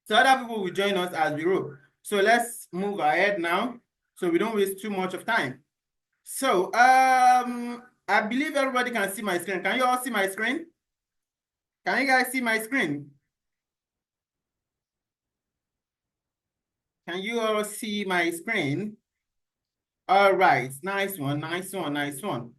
So other people will join us as we roll. So let's move ahead now so we don't waste too much of time. So I believe everybody can see my screen. Can you all see my screen? Can you guys see my screen? Can you all see my screen? All right, nice one, nice one, nice one.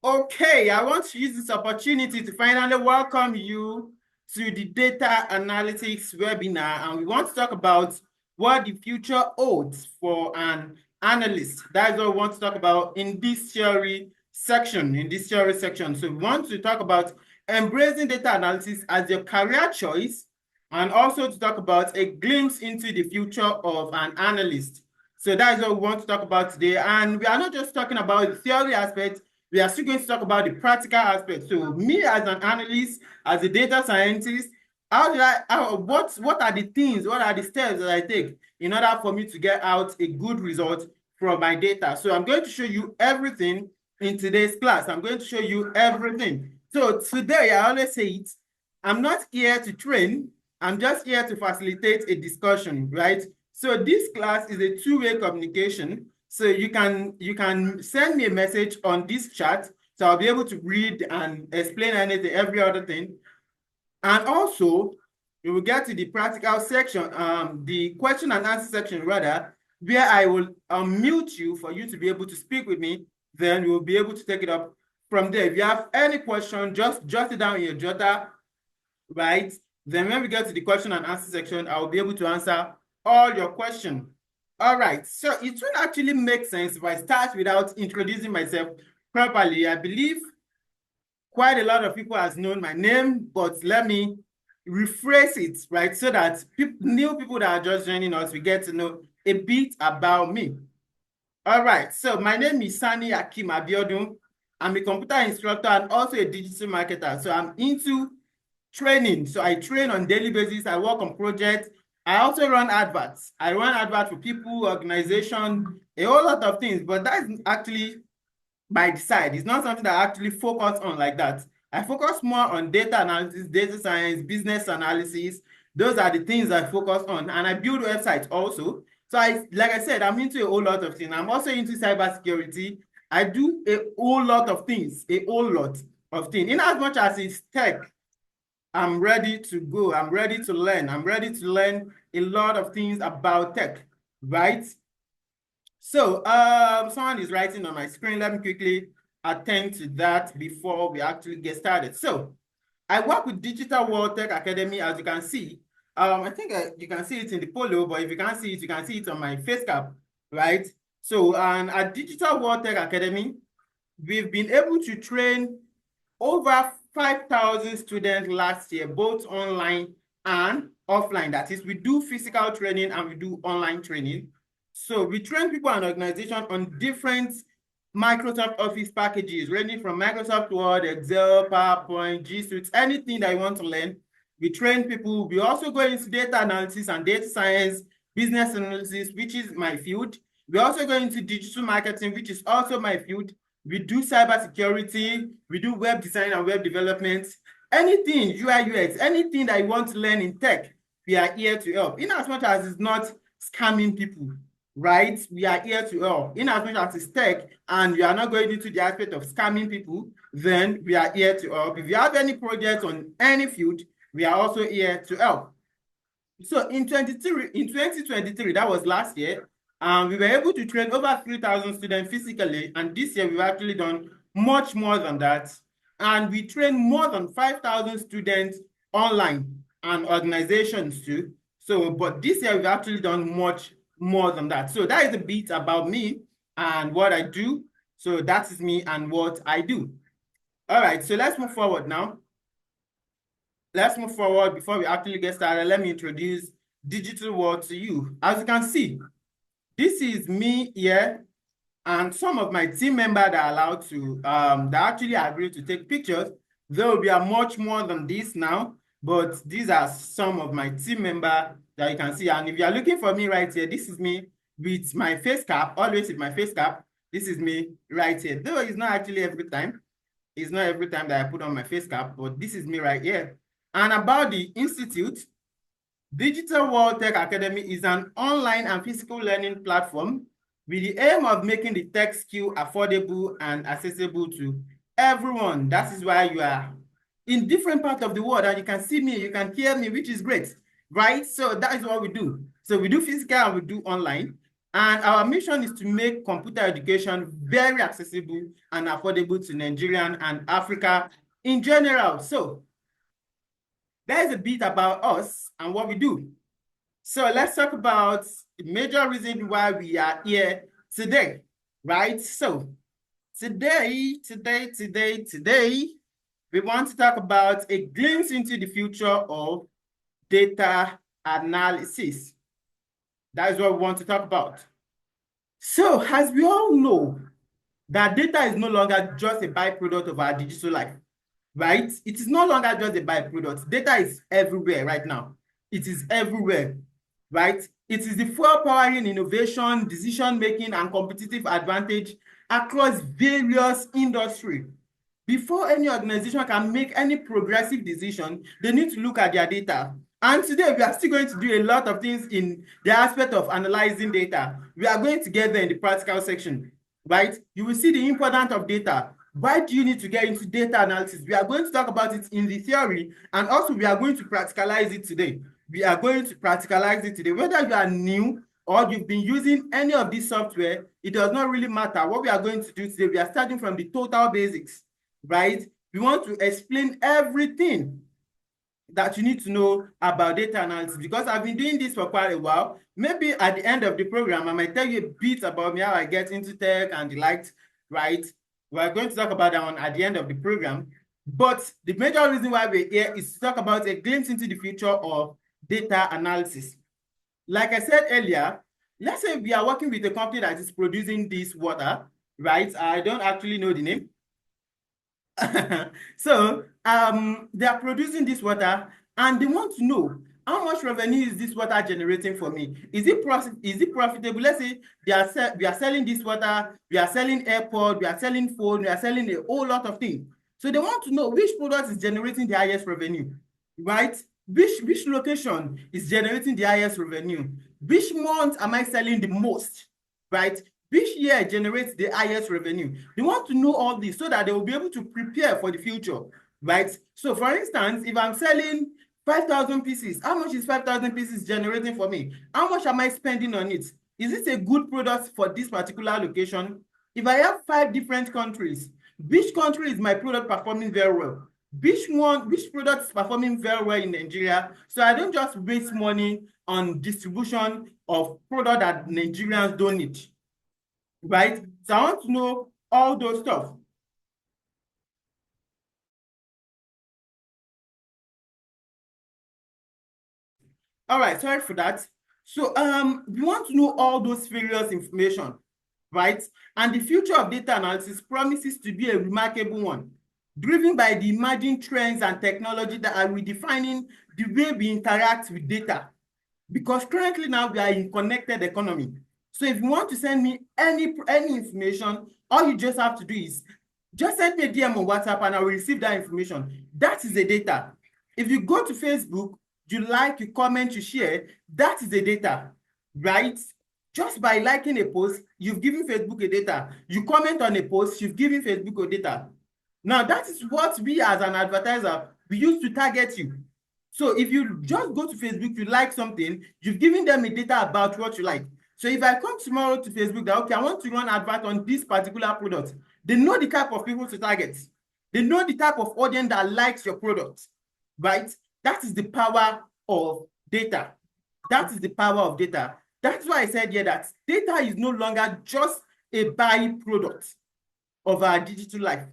Okay, I want to use this opportunity to finally welcome you to the data analytics webinar, and we want to talk about what the future holds for an analyst. That's what we want to talk about in this theory section, So we want to talk about embracing data analysis as your career choice, and also to talk about a glimpse into the future of an analyst. So that is what we want to talk about today. And we are not just talking about the theory aspect, we are still going to talk about the practical aspect. So me as an analyst, as a data scientist, what are the things, what are the steps that I take in order for me to get out a good result from my data? So I'm going to show you everything in today's class. I'm going to show you everything. So today, I always say it, I'm not here to train, I'm just here to facilitate a discussion, right? So this class is a two-way communication. So you can send me a message on this chat. So I'll be able to read and explain anything, every other thing. And also, we will get to the practical section, the question and answer section rather, where I will unmute you for you to be able to speak with me. Then we'll be able to take it up from there. If you have any question, just jot it down in your jotter, right? Then when we get to the question and answer section, I will be able to answer all your questions. All right, so it will actually make sense if I start without introducing myself properly. I believe quite a lot of people has known my name, but let me rephrase it, right? So that new people that are just joining us, we get to know a bit about me. All right, so my name is Sani Akim Abiodun. I'm a computer instructor and also a digital marketer. So I'm into training. So I train on daily basis. I work on projects. I also run adverts. I run adverts for people, organizations, a whole lot of things. But that's actually by the side. It's not something that I actually focus on like that. I focus more on data analysis, data science, business analysis. Those are the things I focus on. And I build websites also. So like I said, I'm into a whole lot of things. I'm also into cybersecurity. I do a whole lot of things, a whole lot of things. In as much as it's tech, I'm ready to go. I'm ready to learn. I'm ready to learn a lot of things about tech, right? So someone is writing on my screen. Let me quickly attend to that before we actually get started. So I work with Digital World Tech Academy, as you can see. I think you can see it in the polo, but if you can't see it, you can see it on my face cap, right? So and at Digital World Tech Academy, we've been able to train over 5,000 students last year, both online and offline. That is, we do physical training and we do online training. So we train people and organizations on different Microsoft Office packages, ranging from Microsoft Word, Excel, PowerPoint, G Suite, anything that you want to learn. We train people. We also go into data analysis and data science, business analysis, which is my field. We also go into digital marketing, which is also my field. We do cybersecurity, we do web design and web development. Anything, UI, UX, anything that you want to learn in tech, we are here to help. In as much as it's not scamming people, right? We are here to help. In as much as it's tech and we are not going into the aspect of scamming people, then we are here to help. If you have any projects on any field, we are also here to help. So in 2023, that was last year, we were able to train over 3,000 students physically, and this year we've actually done much more than that. And we train more than 5,000 students online and organizations too. So, but this year we've actually done much more than that. So that is a bit about me and what I do. So that is me and what I do. All right, so let's move forward now. Let's move forward before we actually get started. Let me introduce Digital World to you. As you can see, this is me here and some of my team members that are allowed to, that actually agree to take pictures. Though we are much more than this now, but these are some of my team members that you can see. And if you are looking for me right here, this is me with my face cap, always with my face cap. This is me right here. Though it's not actually every time. It's not every time that I put on my face cap, but this is me right here. And about the institute, Digital World Tech Academy is an online and physical learning platform with the aim of making the tech skill affordable and accessible to everyone. That is why you are in different parts of the world and you can see me, you can hear me, which is great, right? So that is what we do. So we do physical and we do online. And our mission is to make computer education very accessible and affordable to Nigerian and Africa in general. So that is a bit about us and what we do. So let's talk about the major reason why we are here today, right? So today, we want to talk about a glimpse into the future of data analysis. That is what we want to talk about. So as we all know, that data is no longer just a byproduct of our digital life, right? It is no longer just a byproduct. Data is everywhere right now. It is everywhere, right? It is the fuel powering innovation, decision-making, and competitive advantage across various industries. Before any organization can make any progressive decision, they need to look at their data. And today, we are still going to do a lot of things in the aspect of analyzing data. We are going to get there in the practical section, right? You will see the importance of data. Why do you need to get into data analysis? We are going to talk about it in the theory, and also we are going to practicalize it today. We are going to practicalize it today. Whether you are new or you've been using any of this software, it does not really matter. What we are going to do today, we are starting from the total basics, right? We want to explain everything that you need to know about data analysis because I've been doing this for quite a while. Maybe at the end of the program, I might tell you a bit about me, how I get into tech and the likes, right? We're going to talk about that one at the end of the program. But the major reason why we're here is to talk about a glimpse into the future of data analysis. Like I said earlier, let's say we are working with a company that is producing this water, right? I don't actually know the name. So they are producing this water and they want to know how much revenue is this water generating for me? Is it profitable? Let's say we are selling this water, we are selling airport, we are selling phone, we are selling a whole lot of things. So they want to know which product is generating the highest revenue, right? Which location is generating the highest revenue? Which month am I selling the most, right? Which year generates the highest revenue? They want to know all this so that they will be able to prepare for the future, right? So for instance, if I'm selling 5,000 pieces, how much is 5,000 pieces generating for me? How much am I spending on it? Is it a good product for this particular location? If I have 5 different countries, which country is my product performing very well? Which product is performing very well in Nigeria? So I don't just waste money on distribution of product that Nigerians don't need, right? So I want to know all those stuff. All right, sorry for that. So we want to know all those various information, right? And the future of data analysis promises to be a remarkable one, driven by the emerging trends and technology that are redefining the way we interact with data. Because currently now we are in connected economy. So if you want to send me any information, all you just have to do is just send me a DM on WhatsApp and I will receive that information. That is the data. If you go to Facebook, you like, you comment, you share, that is the data, right? Just by liking a post, you've given Facebook a data. You comment on a post, you've given Facebook a data. Now, that is what we as an advertiser, we use to target you. So if you just go to Facebook, you like something, you've given them a data about what you like. So if I come tomorrow to Facebook that, okay, I want to run advert on this particular product, they know the type of people to target. They know the type of audience that likes your product, right? That is the power of data. That is the power of data. That's why I said here that data is no longer just a byproduct of our digital life.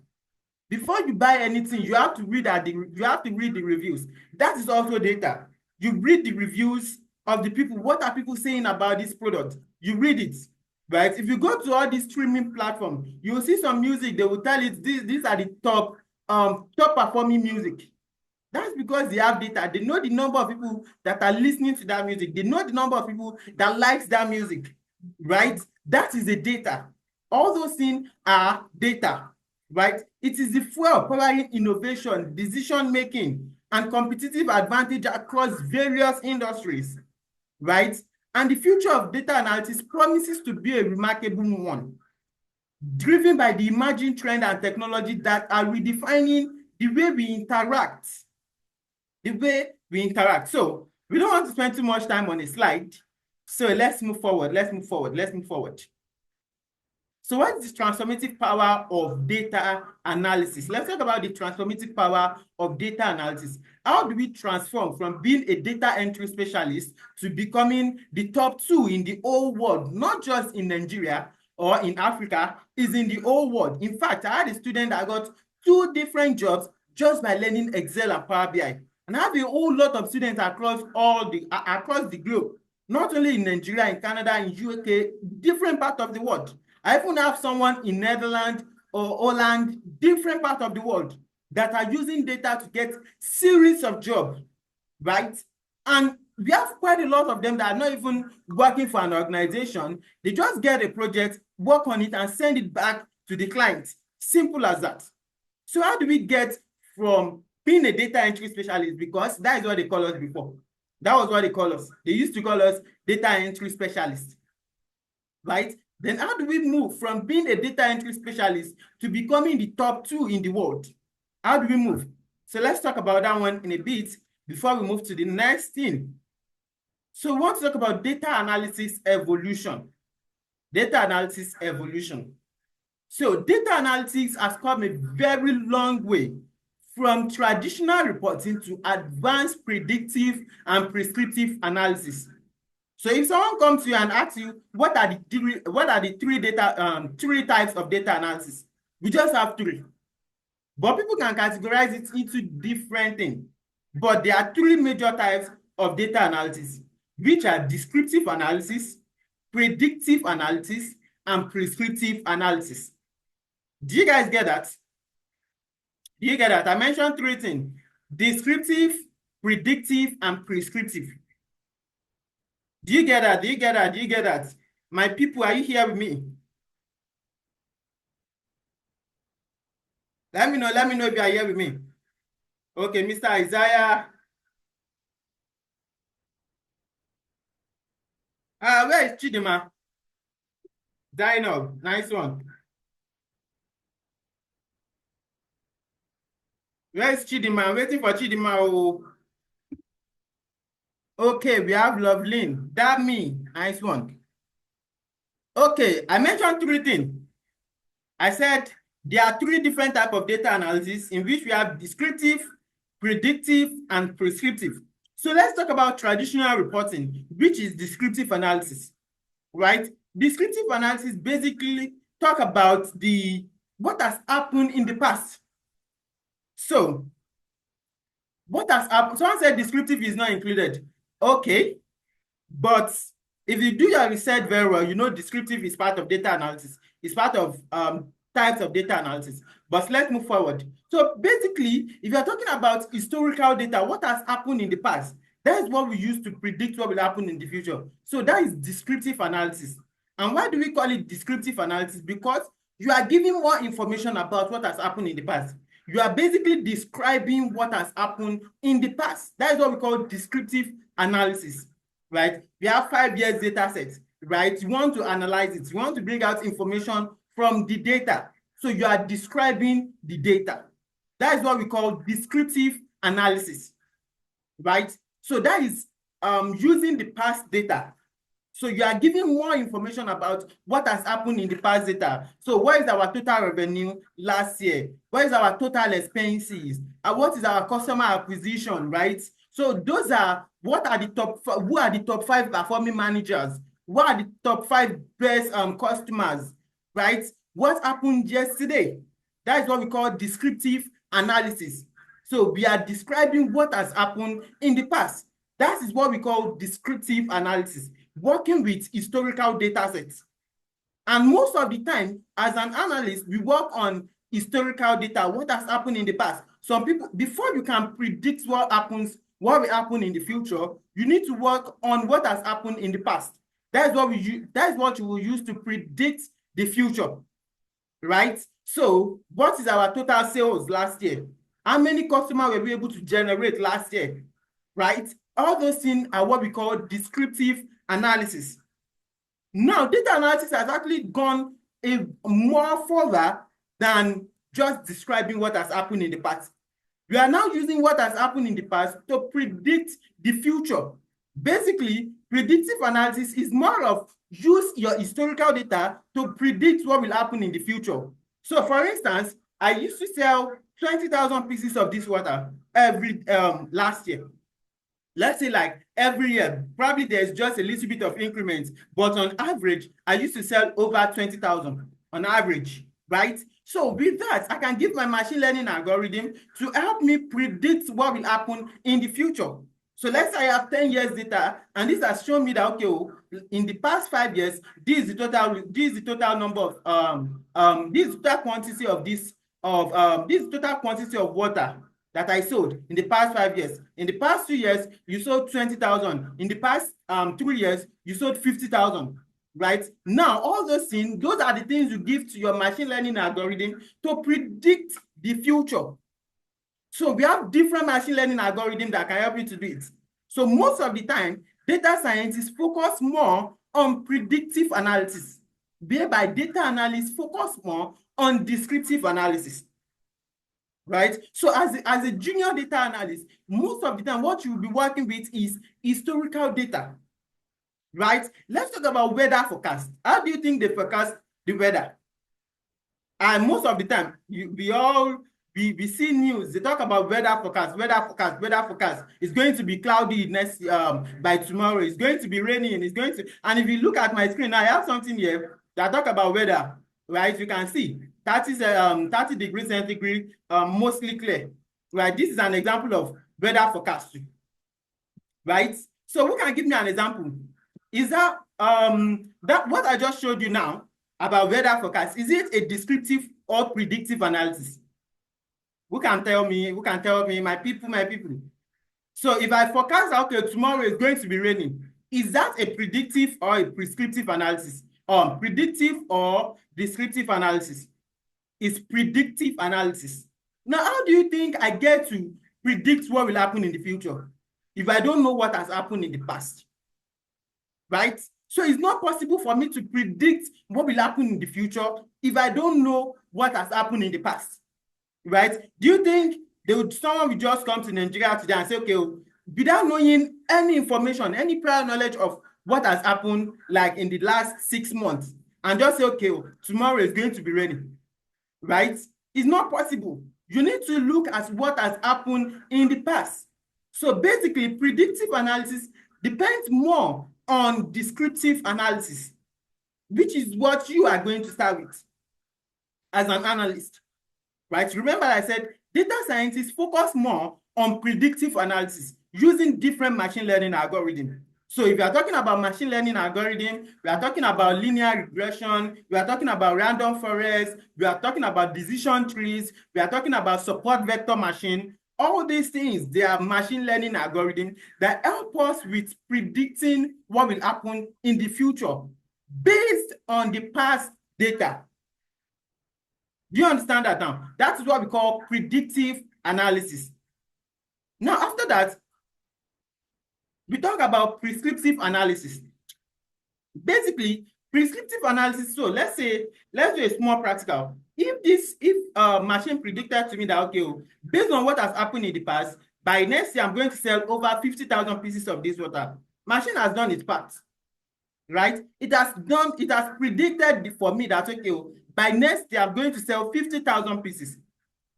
Before you buy anything, you have to read the reviews. That is also data. You read the reviews of the people. What are people saying about this product? You read it, right? If you go to all these streaming platforms, you will see some music. They will tell it these are the top performing music. That's because they have data. They know the number of people that are listening to that music. They know the number of people that likes that music, right? That is the data. All those things are data, right? It is the fuel powering innovation, decision-making, and competitive advantage across various industries, right? And the future of data analytics promises to be a remarkable one, driven by the emerging trend and technology that are redefining the way we interact. So we don't want to spend too much time on a slide. So let's move forward. So what is the transformative power of data analysis? Let's talk about the transformative power of data analysis. How do we transform from being a data entry specialist to becoming the top 2 in the whole world, not just in Nigeria or in Africa, is in the whole world. In fact, I had a student that got 2 different jobs just by learning Excel and Power BI. And I have a whole lot of students across the globe, not only in Nigeria, in Canada, in UK, different parts of the world. I even have someone in Netherlands or Holland, different parts of the world, that are using data to get series of jobs, right? And we have quite a lot of them that are not even working for an organization. They just get a project, work on it, and send it back to the client. Simple as that. So how do we get from being a data entry specialist? Because that is what they call us before. That was what they call us. They used to call us data entry specialists, right? Then how do we move from being a data entry specialist to becoming the top 2 in the world? How do we move? So let's talk about that one in a bit before we move to the next thing. So we want to talk about data analysis evolution. Data analysis evolution. So data analytics has come a very long way from traditional reporting to advanced predictive and prescriptive analysis. So if someone comes to you and asks you, what are the three types of data analysis? We just have 3. But people can categorize it into different things. But there are 3 major types of data analysis, which are descriptive analysis, predictive analysis, and prescriptive analysis. Do you guys get that? Do you get that? I mentioned 3 things: descriptive, predictive, and prescriptive. Do you get that? Do you get that? Do you get that? My people, are you here with me? Let me know if you are here with me. Okay, Mr. Isaiah. Where is Chidima? Dino, nice one. Where is Chidima? I'm waiting for Chidima. Oh. Okay, we have Lovelyn. That me, nice one. Okay, I mentioned 3 things. I said there are 3 different types of data analysis in which we have descriptive, predictive, and prescriptive. So let's talk about traditional reporting, which is descriptive analysis, right? Descriptive analysis basically talk about what has happened in the past. So what has happened? Someone said descriptive is not included. Okay, but if you do your research very well, you know descriptive is part of data analysis. It's part of types of data analysis. But let's move forward. So basically, if you're talking about historical data, what has happened in the past, that is what we use to predict what will happen in the future. So that is descriptive analysis. And why do we call it descriptive analysis? Because you are giving more information about what has happened in the past. You are basically describing what has happened in the past. That is what we call descriptive analysis, right? We have 5 years data sets, right? You want to analyze it. You want to bring out information from the data. So you are describing the data. That is what we call descriptive analysis, right? So that is using the past data. So you are giving more information about what has happened in the past data. So what is our total revenue last year? What is our total expenses? And what is our customer acquisition, right? So those are who are the top 5 performing managers? What are the top 5 best customers, right? What happened yesterday? That is what we call descriptive analysis. So we are describing what has happened in the past. That is what we call descriptive analysis, working with historical data sets. And most of the time, as an analyst, we work on historical data, what has happened in the past. Some people, before you can predict what will happen in the future, you need to work on what has happened in the past. That's what you will use to predict the future, right? So what is our total sales last year? How many customers were we able to generate last year, right? All those things are what we call descriptive analysis. Now, data analysis has actually gone a more further than just describing what has happened in the past. We are now using what has happened in the past to predict the future. Basically, predictive analysis is more of use your historical data to predict what will happen in the future. So, for instance, I used to sell 20,000 pieces of this water every last year. Let's say like every year, probably there's just a little bit of increment, but on average, I used to sell over 20,000 on average, right? So with that, I can give my machine learning algorithm to help me predict what will happen in the future. So let's say I have 10 years data, and this has shown me that, okay, in the past 5 years, this is the total number of, this total quantity of this total quantity of water that I sold in the past 5 years. In the past 2 years, you sold 20,000. In the past 3 years, you sold 50,000, right? Now, all those things, those are the things you give to your machine learning algorithm to predict the future. So we have different machine learning algorithms that can help you to do it. So most of the time, data scientists focus more on predictive analysis, whereby data analysts focus more on descriptive analysis. Right? So as a junior data analyst, most of the time what you'll be working with is historical data, right? Let's talk about weather forecast. How do you think they forecast the weather? And most of the time, we see news, they talk about weather forecast. It's going to be cloudy next by tomorrow. It's going to be raining. And if you look at my screen now, I have something here that talk about weather, right? You can see 30 degrees centigrade, mostly clear, right? This is an example of weather forecast, right? So who can give me an example? Is that what I just showed you now about weather forecast, is it a descriptive or predictive analysis? Who can tell me? My people. So if I forecast, okay, tomorrow is going to be raining, is that a predictive or a prescriptive analysis? Predictive or descriptive analysis? Is predictive analysis. Now, how do you think I get to predict what will happen in the future if I don't know what has happened in the past? Right? So it's not possible for me to predict what will happen in the future if I don't know what has happened in the past. Right? Do you think someone will just come to Nigeria today and say, okay, without knowing any information, any prior knowledge of what has happened like in the last 6 months, and just say, okay, tomorrow is going to be raining, right? It's not possible. You need to look at what has happened in the past. So basically, predictive analysis depends more on descriptive analysis, which is what you are going to start with as an analyst, right? Remember I said data scientists focus more on predictive analysis using different machine learning algorithms. So if you are talking about machine learning algorithm, we are talking about linear regression, we are talking about random forest, we are talking about decision trees, we are talking about support vector machine. All these things, they are machine learning algorithms that help us with predicting what will happen in the future based on the past data. Do you understand that now? That is what we call predictive analysis. Now, after that, we talk about prescriptive analysis. Basically, prescriptive analysis, so let's do a small practical. If machine predicted to me that, okay, based on what has happened in the past, by next year, I'm going to sell over 50,000 pieces of this water. Machine has done its part, right? It has predicted for me that, okay, by next year, I'm going to sell 50,000 pieces.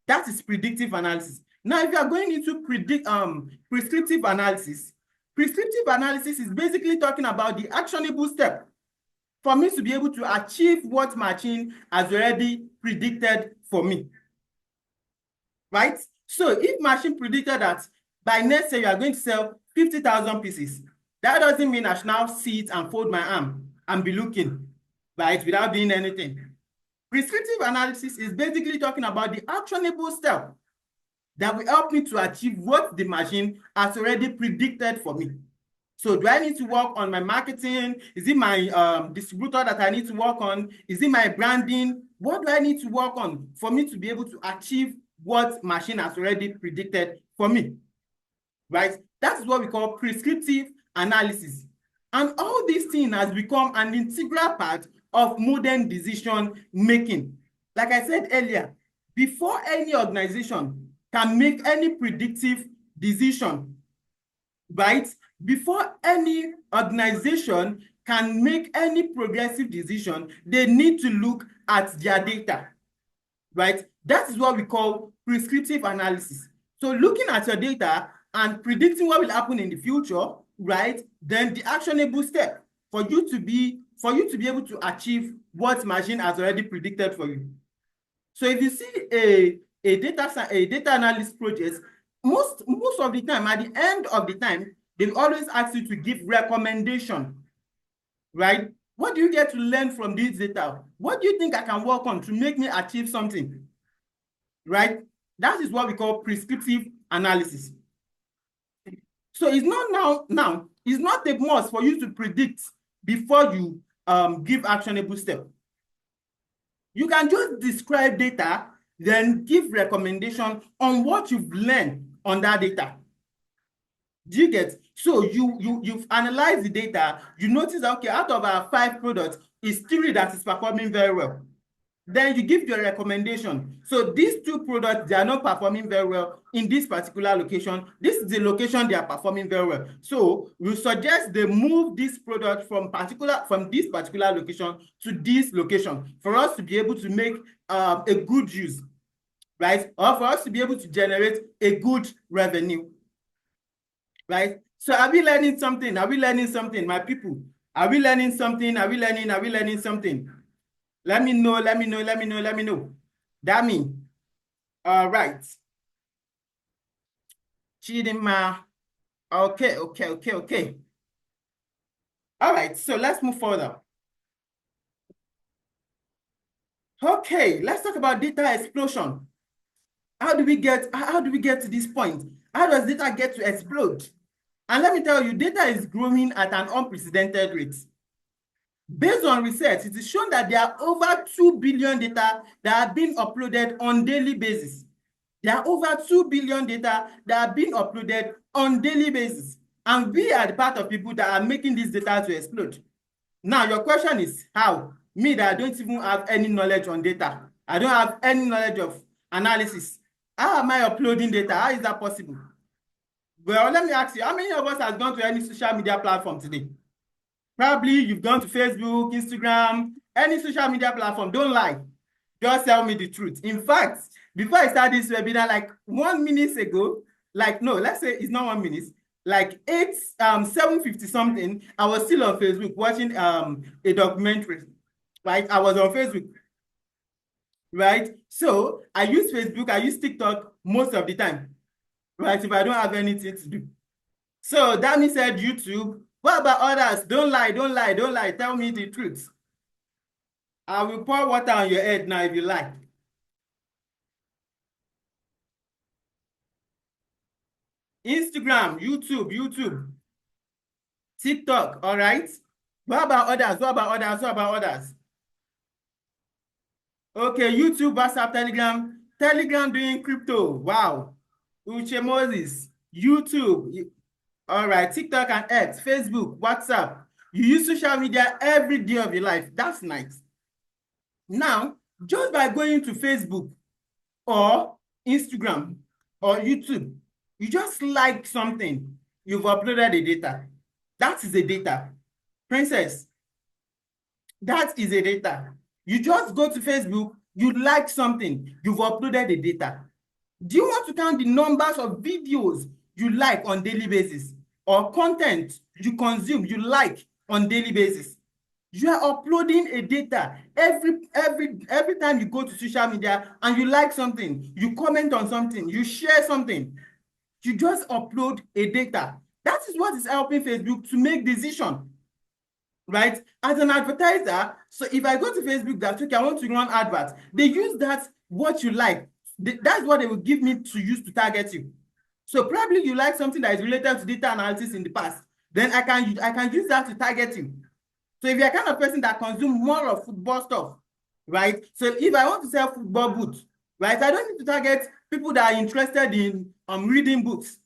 That is predictive analysis. Now, if you are going into prescriptive analysis is basically talking about the actionable step for me to be able to achieve what machine has already predicted for me, right? So if machine predicted that by next year you are going to sell 50,000 pieces, that doesn't mean I should now sit and fold my arm and be looking, right, without doing anything. Prescriptive analysis is basically talking about the actionable step that will help me to achieve what the machine has already predicted for me. So do I need to work on my marketing? Is it my distributor that I need to work on? Is it my branding? What do I need to work on for me to be able to achieve what machine has already predicted for me, right? That is what we call prescriptive analysis. And all these things has become an integral part of modern decision making. Like I said earlier, before any organization can make any predictive decision, right? Before any organization can make any progressive decision, they need to look at their data, right? That is what we call prescriptive analysis. So looking at your data and predicting what will happen in the future, right? Then the actionable step for you to be able to achieve what machine has already predicted for you. So if you see a data analyst project, most of the time, at the end of the time, they always ask you to give recommendation, right? What do you get to learn from this data? What do you think I can work on to make me achieve something, right? That is what we call prescriptive analysis. So it's not now it's not a must for you to predict before you give actionable step. You can just describe data, then give recommendation on what you've learned on that data. Do you get? So you've analyzed the data, you notice that, okay, out of our 5 products, it's 3 that is performing very well. Then you give your recommendation. So these 2 products, they are not performing very well in this particular location. This is the location they are performing very well. So we suggest they move this product from this particular location to this location for us to be able to make a good use, right? Or for us to be able to generate a good revenue, right? So are we learning something? Are we learning something, my people? Are we learning something? Are we learning something? Let me know. That means, all right. Chidima. Okay. All right, so let's move further. Okay, let's talk about data explosion. How do we get to this point? How does data get to explode? And let me tell you, data is growing at an unprecedented rate. Based on research, it is shown that there are over 2 billion data that are being uploaded on daily basis. There are over 2 billion data that are being uploaded on daily basis. And we are the part of people that are making this data to explode. Now, your question is how? Me that I don't even have any knowledge on data. I don't have any knowledge of analysis. How am I uploading data? How is that possible? Well, let me ask you, how many of us have gone to any social media platform today? Probably you've gone to Facebook, Instagram, any social media platform. Don't lie. Just tell me the truth. In fact, before I start this webinar, like 1 minute ago, let's say it's not 1 minute, like 7:50 something, I was still on Facebook watching a documentary, right? I was on Facebook, right? So I use Facebook, I use TikTok most of the time, right? If I don't have anything to do. So Danny said YouTube. What about others? Don't lie. Tell me the truth. I will pour water on your head now if you like. Instagram, YouTube, TikTok, all right? What about others? Okay, YouTube, WhatsApp, Telegram doing crypto. Wow. Uche Moses, YouTube, all right, TikTok and X, Facebook, WhatsApp. You use social media every day of your life. That's nice. Now, just by going to Facebook or Instagram or YouTube, you just like something, you've uploaded the data. That is the data. Princess, that is a data. You just go to Facebook, you like something, you've uploaded the data. Do you want to count the numbers of videos you like on daily basis or content you consume, you like on daily basis? You are uploading a data every time you go to social media and you like something, you comment on something, you share something, you just upload a data. That is what is helping Facebook to make decision, right? As an advertiser, so if I go to Facebook, that's okay, I want to run adverts, they use that, what you like, that's what they will give me to use to target you. So probably you like something that is related to data analysis in the past, then I can use that to target you. So if you're kind of person that consumes more of football stuff, right? So if I want to sell football boots, right, I don't need to target people that are interested in reading books,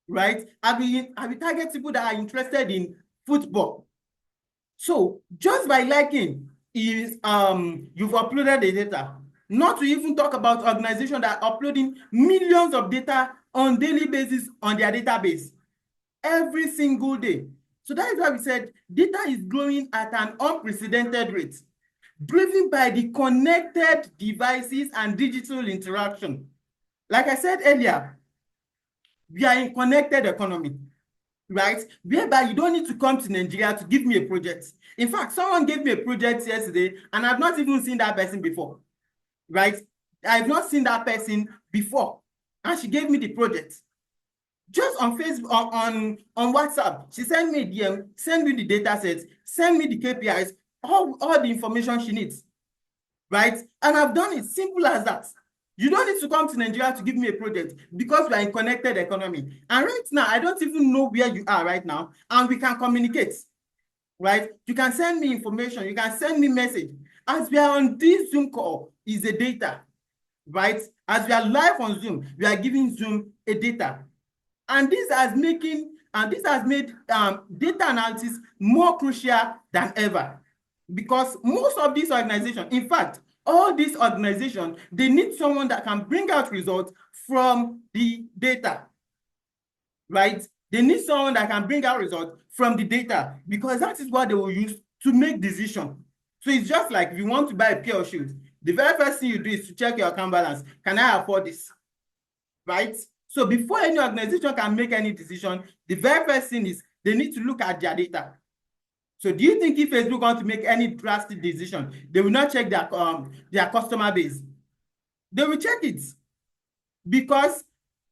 right? I will target people that are interested in football. So just by liking is you've uploaded the data. Not to even talk about organizations that are uploading millions of data on daily basis on their database every single day. So that is why we said data is growing at an unprecedented rate, driven by the connected devices and digital interaction. Like I said earlier, we are in connected economy, right? Whereby you don't need to come to Nigeria to give me a project. In fact, someone gave me a project yesterday and I've not even seen that person before, right? I've not seen that person before. And she gave me the project. Just on Facebook, on WhatsApp, she sent me a DM, send me the data sets, send me the KPIs, all the information she needs, right? And I've done it, simple as that. You don't need to come to Nigeria to give me a project because we are in connected economy. And right now, I don't even know where you are right now, and we can communicate, right? You can send me information, you can send me message. As we are on this Zoom call, is the data, right? As we are live on Zoom, we are giving Zoom a data. And this has made data analysis more crucial than ever, because most of these organizations, in fact, all these organizations, they need someone that can bring out results from the data, right? They need someone that can bring out results from the data, because that is what they will use to make decisions. So it's just like if you want to buy a pair of shoes, the very first thing you do is to check your account balance. Can I afford this? Right? So before any organization can make any decision, the very first thing is they need to look at their data. So do you think if Facebook wants to make any drastic decision, they will not check their customer base? They will check it, because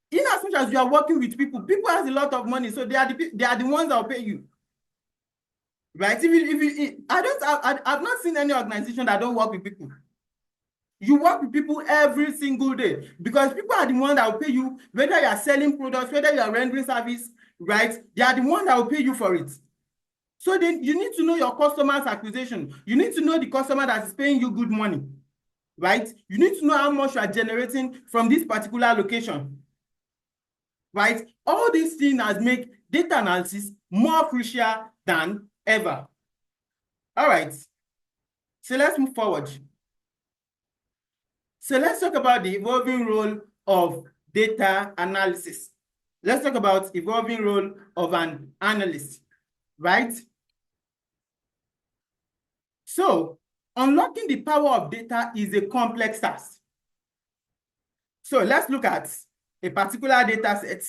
in as much as you are working with people, people has a lot of money, so they are the ones that will pay you, right? I've not seen any organization that don't work with people. You work with people every single day, because people are the ones that will pay you, whether you are selling products, whether you are rendering service, right? They are the ones that will pay you for it. So then you need to know your customers acquisition. You need to know the customer that is paying you good money, right? You need to know how much you are generating from this particular location, right? All these things has made data analysis more crucial than ever. All right, so let's move forward. So let's talk about the evolving role of data analysis. Let's talk about evolving role of an analyst, right? So unlocking the power of data is a complex task. So let's look at a particular data set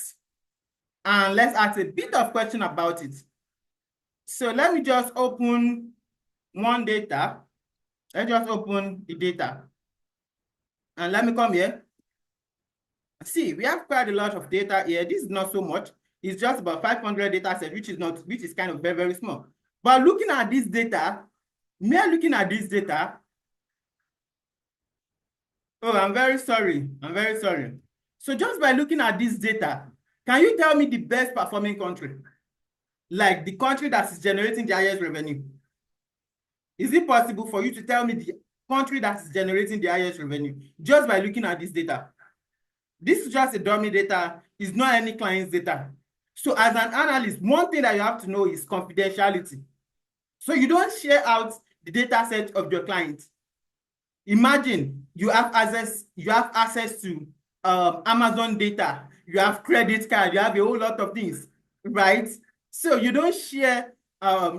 and let's ask a bit of question about it. So let me just open one data. Let's just open the data. And let me come here. See, we have quite a lot of data here. This is not so much. It's just about 500 data sets, which is kind of very, very small. But looking at this data, looking at this data, oh, I'm very sorry. I'm very sorry. So just by looking at this data, can you tell me the best performing country? Like the country that is generating the highest revenue? Is it possible for you to tell me the country that is generating the highest revenue just by looking at this data? This is just a dummy data. It's not any client's data. So as an analyst, one thing that you have to know is confidentiality. So you don't share out the data set of your client. Imagine you have access to Amazon data, you have credit card, you have a whole lot of things, right? So you don't share,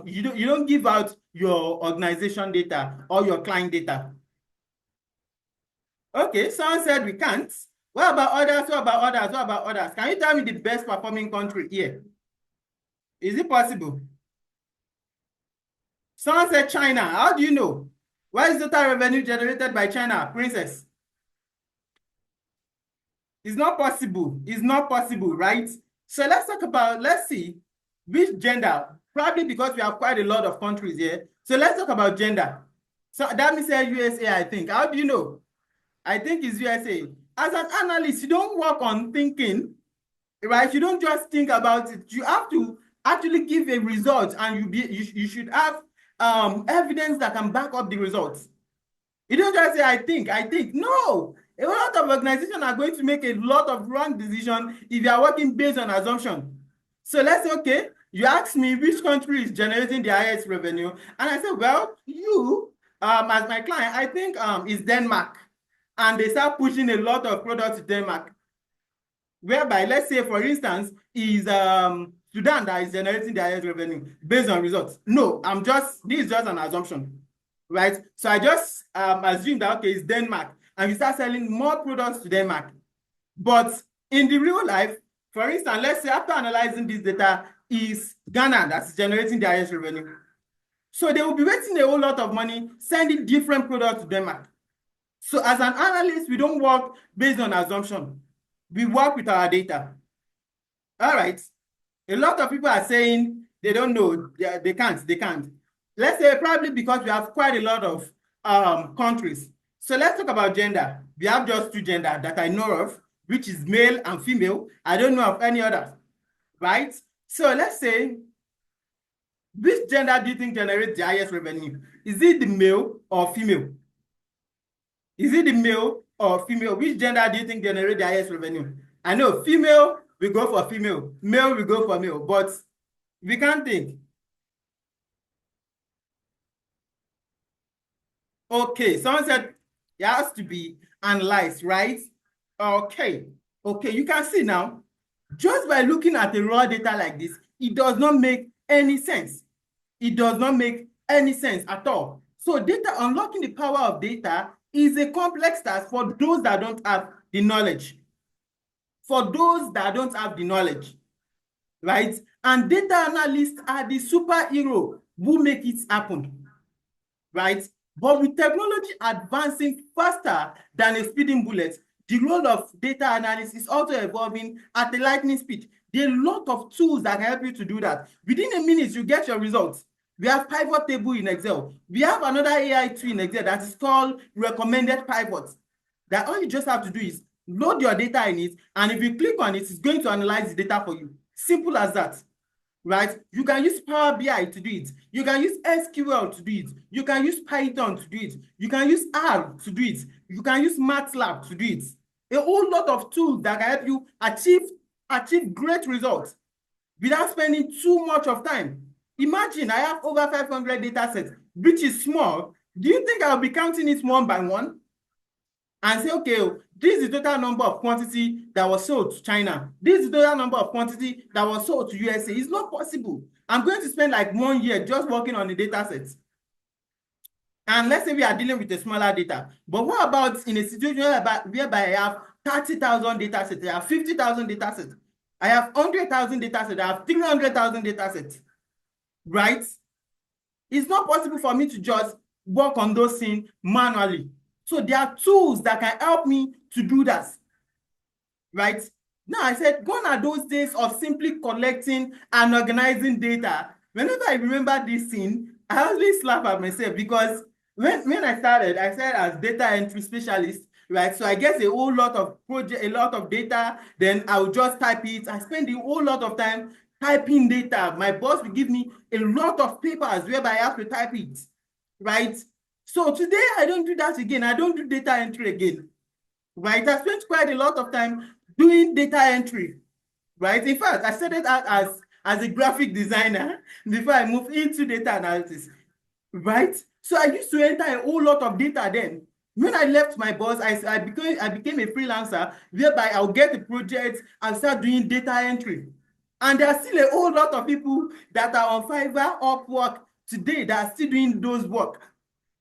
you don't give out your organization data or your client data. Okay, someone said we can't. What about others? What about others? What about others? Can you tell me the best performing country here? Is it possible? Someone said China. How do you know? Why is total revenue generated by China, Princess? It's not possible. It's not possible, right? So let's see which gender, probably because we have quite a lot of countries here. So let's talk about gender. So that means USA, I think. How do you know? I think it's USA. As an analyst, you don't work on thinking, right? You don't just think about it. You have to actually give a result, and you should have evidence that can back up the results. You don't just say, I think. No. A lot of organizations are going to make a lot of wrong decisions if you are working based on assumption. So let's say, okay, you ask me which country is generating the highest revenue. And I said, well, as my client, I think it's Denmark. And they start pushing a lot of products to Denmark. Whereby, let's say, for instance, is Sudan that is generating the highest revenue based on results. No, this is just an assumption, right? So I just assume that, okay, it's Denmark, and you start selling more products to Denmark. But in the real life, for instance, let's say after analyzing this data, is Ghana that's generating the highest revenue. So they will be wasting a whole lot of money sending different products to Denmark. So as an analyst, we don't work based on assumption. We work with our data. All right. A lot of people are saying they don't know, they can't. Let's say probably because we have quite a lot of countries. So let's talk about gender. We have just two gender that I know of, which is male and female. I don't know of any others, right? So let's say, which gender do you think generates the highest revenue? Is it the male or female? Is it the male or female? Which gender do you think generates the highest revenue? I know female, we go for female. Male, we go for male. But we can't think. Okay, someone said it has to be analyzed, right? Okay. Okay, you can see now, just by looking at the raw data like this, it does not make any sense. It does not make any sense at all. So unlocking the power of data is a complex task for those that don't have the knowledge. For those that don't have the knowledge, right? And data analysts are the superhero who make it happen, right? But with technology advancing faster than a speeding bullet, the role of data analyst is also evolving at a lightning speed. There are a lot of tools that can help you to do that. Within a minute, you get your results. We have pivot table in Excel. We have another AI tool in Excel that is called recommended pivots. That all you just have to do is load your data in it, and if you click on it, it's going to analyze the data for you. Simple as that, right? You can use Power BI to do it. You can use SQL to do it. You can use Python to do it. You can use R to do it. You can use MATLAB to do it. A whole lot of tools that can help you achieve great results without spending too much of time. Imagine I have over 500 data sets, which is small. Do you think I'll be counting it one by one and say, okay, this is the total number of quantity that was sold to China. This is the total number of quantity that was sold to USA. It's not possible. I'm going to spend like 1 year just working on the data sets. And let's say we are dealing with a smaller data. But what about in a situation whereby I have 30,000 data sets, I have 50,000 data sets, I have 100,000 data sets, I have 300,000 data sets, right? It's not possible for me to just work on those things manually. So there are tools that can help me to do that, right? Now, I said, gone are those days of simply collecting and organizing data. Whenever I remember this thing, I always laugh at myself because when I started as data entry specialist, right? So I get a whole lot of a lot of data, then I'll just type it. I spend a whole lot of time typing data. My boss will give me a lot of papers whereby I have to type it, right? So today I don't do that again. I don't do data entry again, right? I spent quite a lot of time doing data entry, right? In fact, I started out as a graphic designer before I moved into data analysis, right? So I used to enter a whole lot of data then. When I left my boss, I became a freelancer whereby I'll get a project and start doing data entry. And there are still a whole lot of people that are on Fiverr, Upwork today that are still doing those work.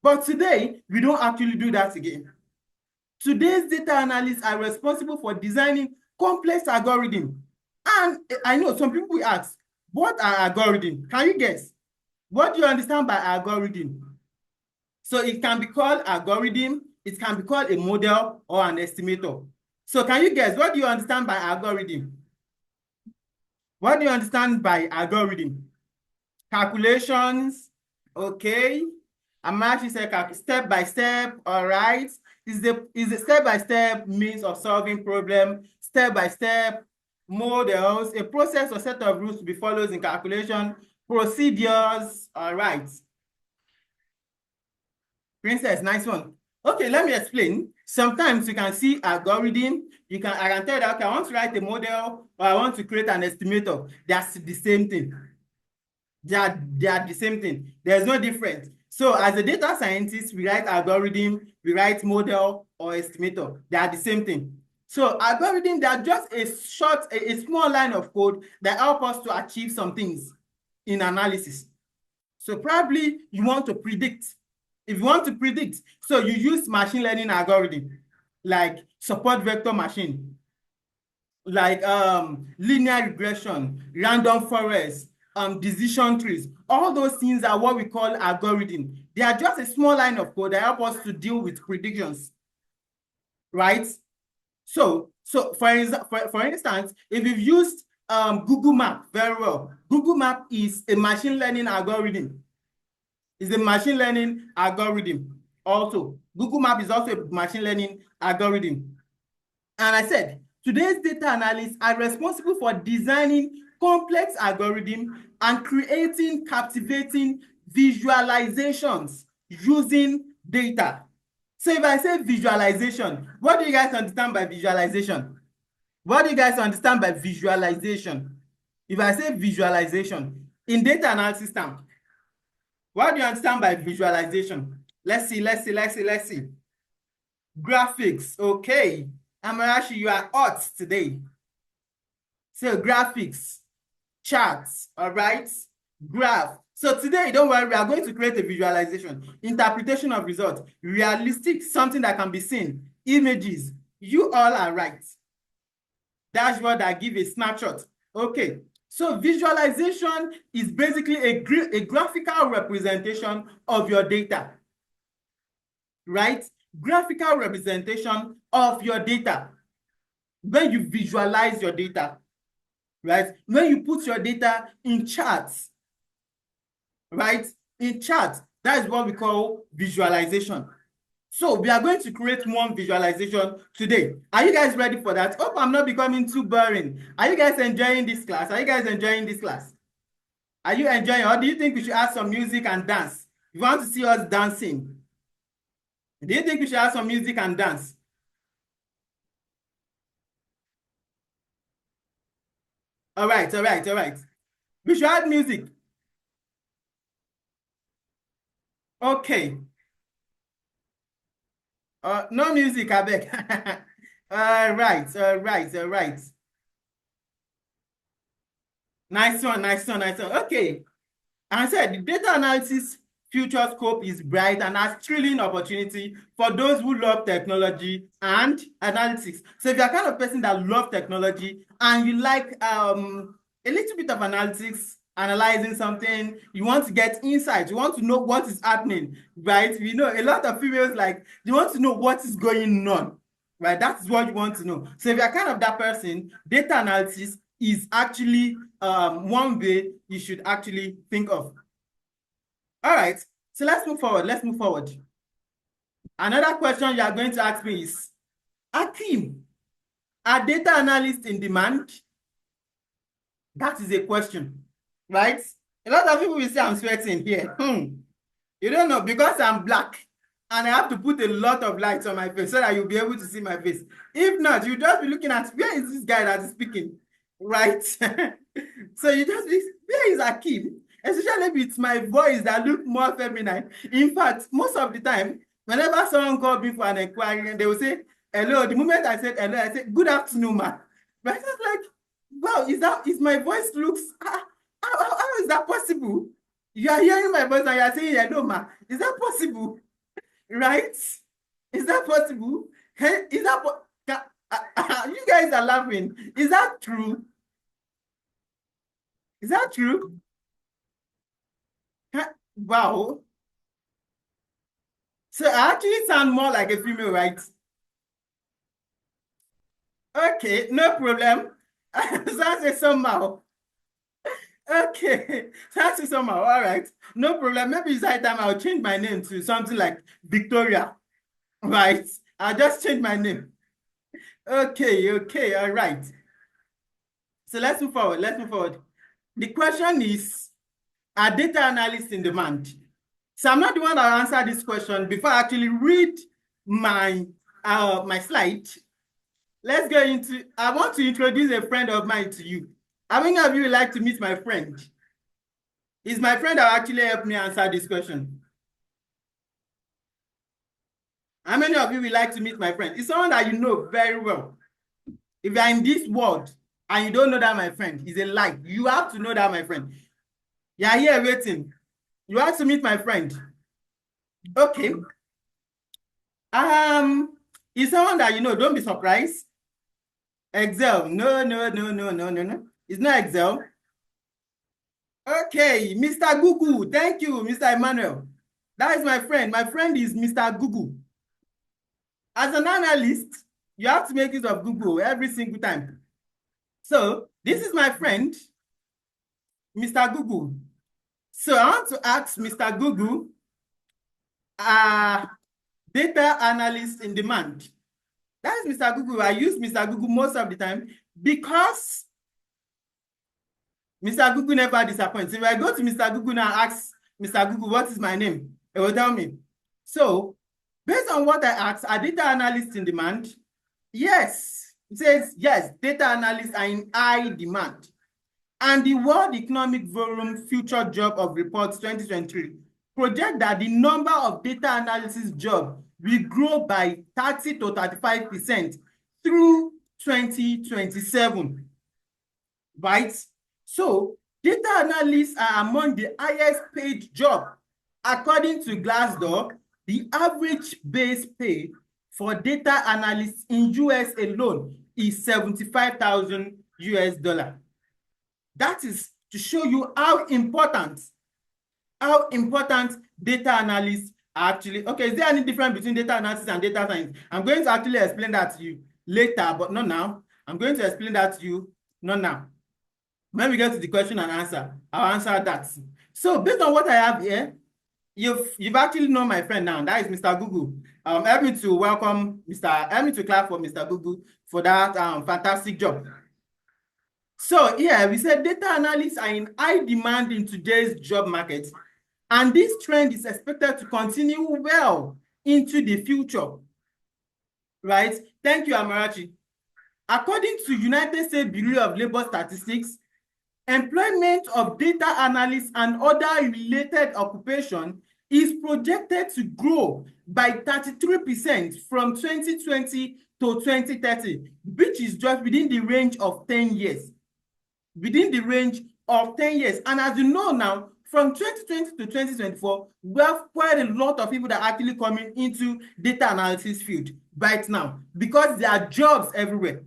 But today, we don't actually do that again. Today's data analysts are responsible for designing complex algorithms. And I know some people will ask, what are algorithms? Can you guess? What do you understand by algorithm? So it can be called algorithm, it can be called a model or an estimator. So can you guess, what do you understand by algorithm? What do you understand by algorithm? Calculations, okay. Amashi said step by step, all right. Is the step-by-step means of solving problem, step-by-step models, a process or set of rules to be followed in calculation, procedures, all right. Princess, nice one. Okay, let me explain. Sometimes you can see algorithm. I can tell that, okay, I want to write a model or I want to create an estimator. That's the same thing. They are the same thing. There's no difference. So as a data scientist, we write algorithm, we write model or estimator. They are the same thing. So algorithm, they are just a small line of code that help us to achieve some things in analysis. So probably you want to predict. If you want to predict, so you use machine learning algorithm like support vector machine, like linear regression, random forest, decision trees. All those things are what we call algorithm. They are just a small line of code that help us to deal with predictions, right? So for instance, if you've used Google Map very well, Google Map is a machine learning algorithm. It's a machine learning algorithm also. Google Map is also a machine learning algorithm. And I said, today's data analysts are responsible for designing complex algorithms and creating captivating visualizations using data. So if I say visualization, what do you guys understand by visualization? What do you guys understand by visualization? If I say visualization, in data analysis term, what do you understand by visualization? Let's see. Graphics, okay. Amarashi, you are hot today. So graphics, charts, all right? Graph. So today, don't worry, we are going to create a visualization, interpretation of results, realistic, something that can be seen, images. You all are right. Dashboard that give a snapshot. Okay, so visualization is basically a graphical representation of your data, right? Graphical representation of your data. When you visualize your data, right? When you put your data in charts, right? In charts, that is what we call visualization. So we are going to create one visualization today. Are you guys ready for that? Hope I'm not becoming too boring. Are you guys enjoying this class? Are you guys enjoying this class? Are you enjoying, or do you think we should add some music and dance? You want to see us dancing? Do you think we should add some music and dance? All right, all right, all right. We should add music. Okay. No music, I beg. All right, all right, all right. Nice one, nice one, nice one. Okay. And I said the data analysis future scope is bright and has thrilling opportunity for those who love technology and analytics. So if you're kind of person that love technology and you like a little bit of analytics, analyzing something, you want to get insight, you want to know what is happening, right? We know a lot of females like they want to know what is going on, right? That's what you want to know. So if you're kind of that person, data analysis is actually one way you should actually think of. All right, so let's move forward. Let's move forward. Another question you are going to ask me is, Akim, are data analysts in demand? That is a question, right? A lot of people will say I'm sweating here. You don't know, because I'm black and I have to put a lot of light on my face so that you'll be able to see my face. If not, you just be looking at, where is this guy that is speaking, right? So you just be, where is Akim? Especially if it's my voice that look more feminine. In fact, most of the time, whenever someone calls me for an inquiry and they will say, hello, the moment I said hello, I said, good afternoon, ma. But it's like, wow, is my voice looks, how is that possible? You are hearing my voice and you are saying hello, ma. Is that possible? Right? Is that possible? Hey, is that you guys are laughing. Is that true? Is that true? Wow. So I actually sound more like a female, right? Okay, no problem. That's it somehow. Okay, that's it somehow. All right, no problem. Maybe it's high time I'll change my name to something like Victoria. Right? I'll just change my name. Okay, okay, all right. So let's move forward. Let's move forward. The question is, are data analysts in demand? So I'm not the one that will answer this question before I actually read my my slide, let's go into, I want to introduce a friend of mine to you. How many of you would like to meet my friend? Is my friend that will actually help me answer this question? How many of you would like to meet my friend? It's someone that you know very well. If you are in this world and you don't know that my friend, is a lie. You have to know that my friend. You are here waiting. You have to meet my friend. Okay. Is someone that you know. Don't be surprised. Excel. No, no, no, no, no, no, no. It's not Excel. Okay, Mr. Google. Thank you, Mr. Emmanuel. That is my friend. My friend is Mr. Google. As an analyst, you have to make use of Google every single time. So this is my friend, Mr. Google. So I want to ask Mr. Google, data analyst in demand. That is Mr. Google. I use Mr. Google most of the time because Mr. Google never disappoints. If I go to Mr. Google now and ask Mr. Google, what is my name? It will tell me. So based on what I asked, are data analysts in demand? Yes. It says, yes, data analysts are in high demand. And the World Economic Forum Future Job of Reports 2023 project that the number of data analysis jobs will grow by 30 to 35% through 2027, right? So data analysts are among the highest paid job. According to Glassdoor, the average base pay for data analysts in US alone is $75,000 US. That is to show you how important data analysts are actually. Okay, is there any difference between data analysis and data science? I'm going to actually explain that to you later, but not now. I'm going to explain that to you, not now. When we get to the question and answer, I'll answer that. So based on what I have here, you've actually known my friend now. That is Mr. Google. Help me to welcome help me to clap for Mr. Google for that fantastic job. So here we said data analysts are in high demand in today's job market, and this trend is expected to continue well into the future. Right? Thank you, Amarachi. According to United States Bureau of Labor Statistics, employment of data analysts and other related occupations is projected to grow by 33% from 2020 to 2030, which is just within the range of 10 years. Within the range of 10 years. And as you know now, from 2020 to 2024, we have quite a lot of people that are actually coming into data analysis field right now because there are jobs everywhere.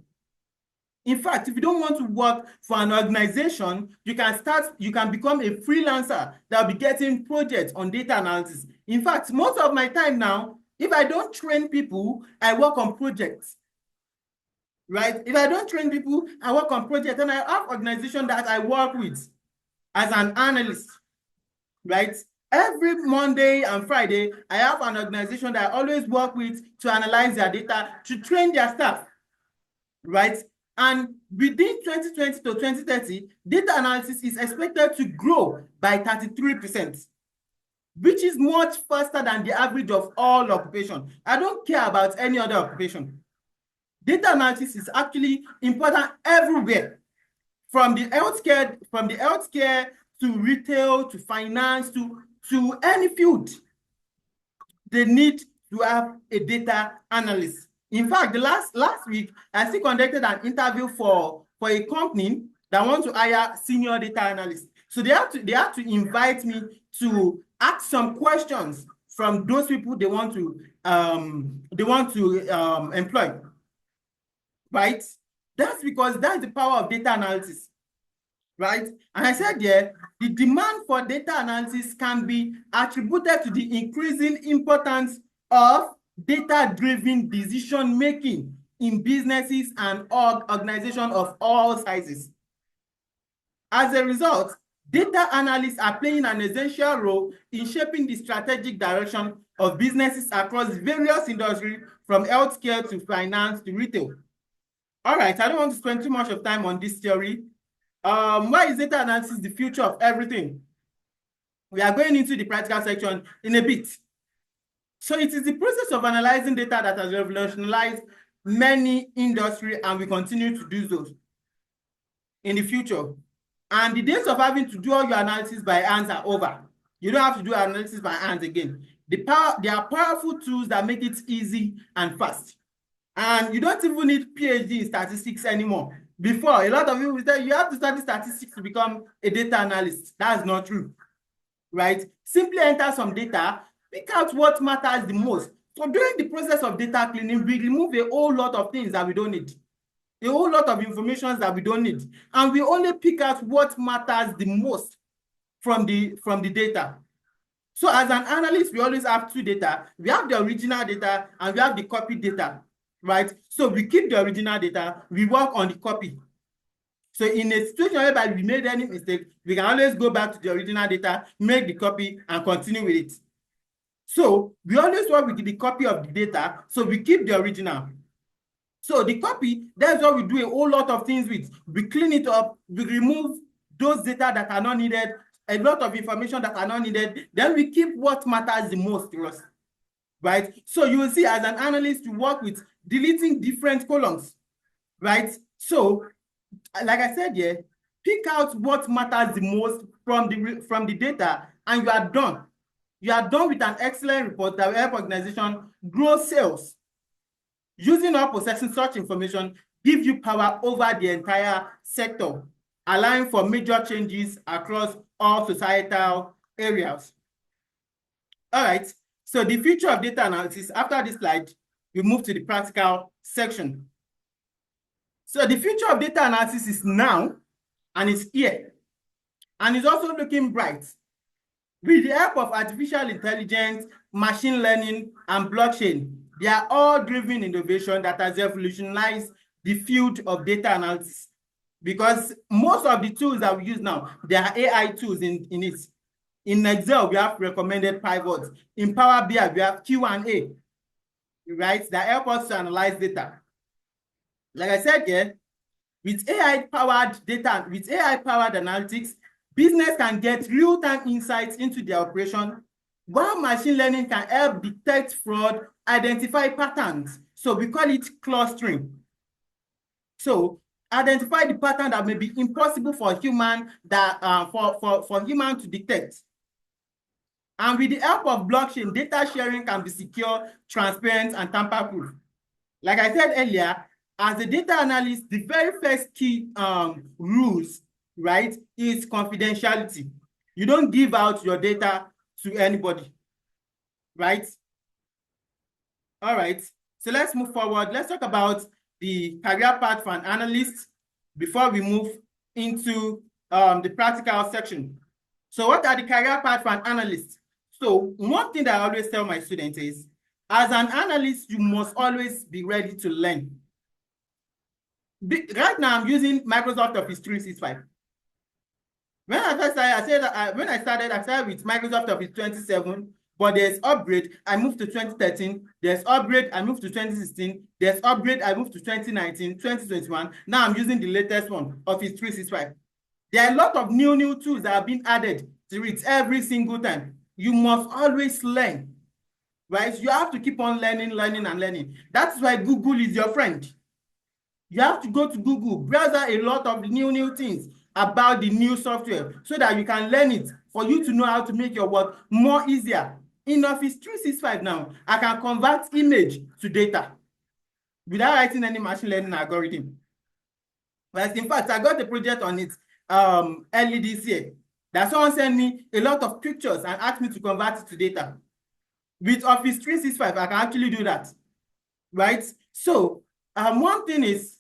In fact, if you don't want to work for an organization, you can become a freelancer that will be getting projects on data analysis. In fact, most of my time now, if I don't train people, I work on projects. Right? If I don't train people, I work on projects, and I have organizations that I work with as an analyst, right? Every Monday and Friday, I have an organization that I always work with to analyze their data, to train their staff, right? And within 2020 to 2030, data analysis is expected to grow by 33%, which is much faster than the average of all occupations. I don't care about any other occupation. Data analysis is actually important everywhere, from the healthcare to retail to finance to any field. They need to have a data analyst. In fact, the last week, I still conducted an interview for a company that wants to hire senior data analysts. So they have to invite me to ask some questions from those people they want to employ. Right? That's because that's the power of data analysis, right? And I said there, the demand for data analysis can be attributed to the increasing importance of data-driven decision-making in businesses and organizations of all sizes. As a result, data analysts are playing an essential role in shaping the strategic direction of businesses across various industries, from healthcare to finance to retail. All right, I don't want to spend too much of time on this theory. Why is data analysis the future of everything? We are going into the practical section in a bit. So it is the process of analyzing data that has revolutionized many industries, and we continue to do so in the future. And the days of having to do all your analysis by hands are over. You don't have to do analysis by hands again. There are powerful tools that make it easy and fast. And you don't even need PhD in statistics anymore. Before, a lot of people will say you have to study statistics to become a data analyst. That's not true, right? Simply enter some data, pick out what matters the most. So during the process of data cleaning, we remove a whole lot of things that we don't need, a whole lot of information that we don't need, and we only pick out what matters the most from the data. So as an analyst, we always have two data. We have the original data and we have the copy data, right? So we keep the original data, we work on the copy. So in a situation whereby we made any mistake, we can always go back to the original data, make the copy, and continue with it. So we always work with the copy of the data, so we keep the original. So the copy, that's what we do a whole lot of things with. We clean it up, we remove those data that are not needed, a lot of information that are not needed, then we keep what matters the most to us, right? So you will see as an analyst, you work with deleting different columns, right? So like I said here, pick out what matters the most from the data, and you are done. You are done with an excellent report that will help organization grow sales. Using or possessing such information gives you power over the entire sector, allowing for major changes across all societal areas. All right, so the future of data analysis, after this slide, we move to the practical section. So the future of data analysis is now, and it's here, and it's also looking bright. With the help of artificial intelligence, machine learning, and blockchain, they are all driven innovation that has revolutionized the field of data analysis. Because most of the tools that we use now, they are AI tools in it. In Excel, we have recommended pivots. In Power BI, we have Q&A, right, that help us to analyze data. Like I said here, with AI-powered data, with AI-powered analytics, business can get real-time insights into their operation, while machine learning can help detect fraud, identify patterns. So we call it clustering. So identify the pattern that may be impossible for human for human to detect. And with the help of blockchain, data sharing can be secure, transparent, and tamper-proof. Like I said earlier, as a data analyst, the very first key rules, right, is confidentiality. You don't give out your data to anybody, right? All right, so let's move forward. Let's talk about the career path for an analyst before we move into the practical section. So what are the career path for an analyst? So one thing that I always tell my students is, as an analyst, you must always be ready to learn. Right now, I'm using Microsoft Office 365. When I first started, I started with Microsoft Office 27, but there's upgrade, I moved to 2013. There's upgrade, I moved to 2016. There's upgrade, I moved to 2019, 2021. Now I'm using the latest one, Office 365. There are a lot of new tools that have been added to it every single time. You must always learn, right? You have to keep on learning. That's why Google is your friend. You have to go to Google, browse a lot of new things about the new software so that you can learn it, for you to know how to make your work more easier. In Office 365 now, I can convert image to data without writing any machine learning algorithm. But in fact, I got a project on it early this year that someone sent me a lot of pictures and asked me to convert it to data. With Office 365, I can actually do that, right? So one thing is,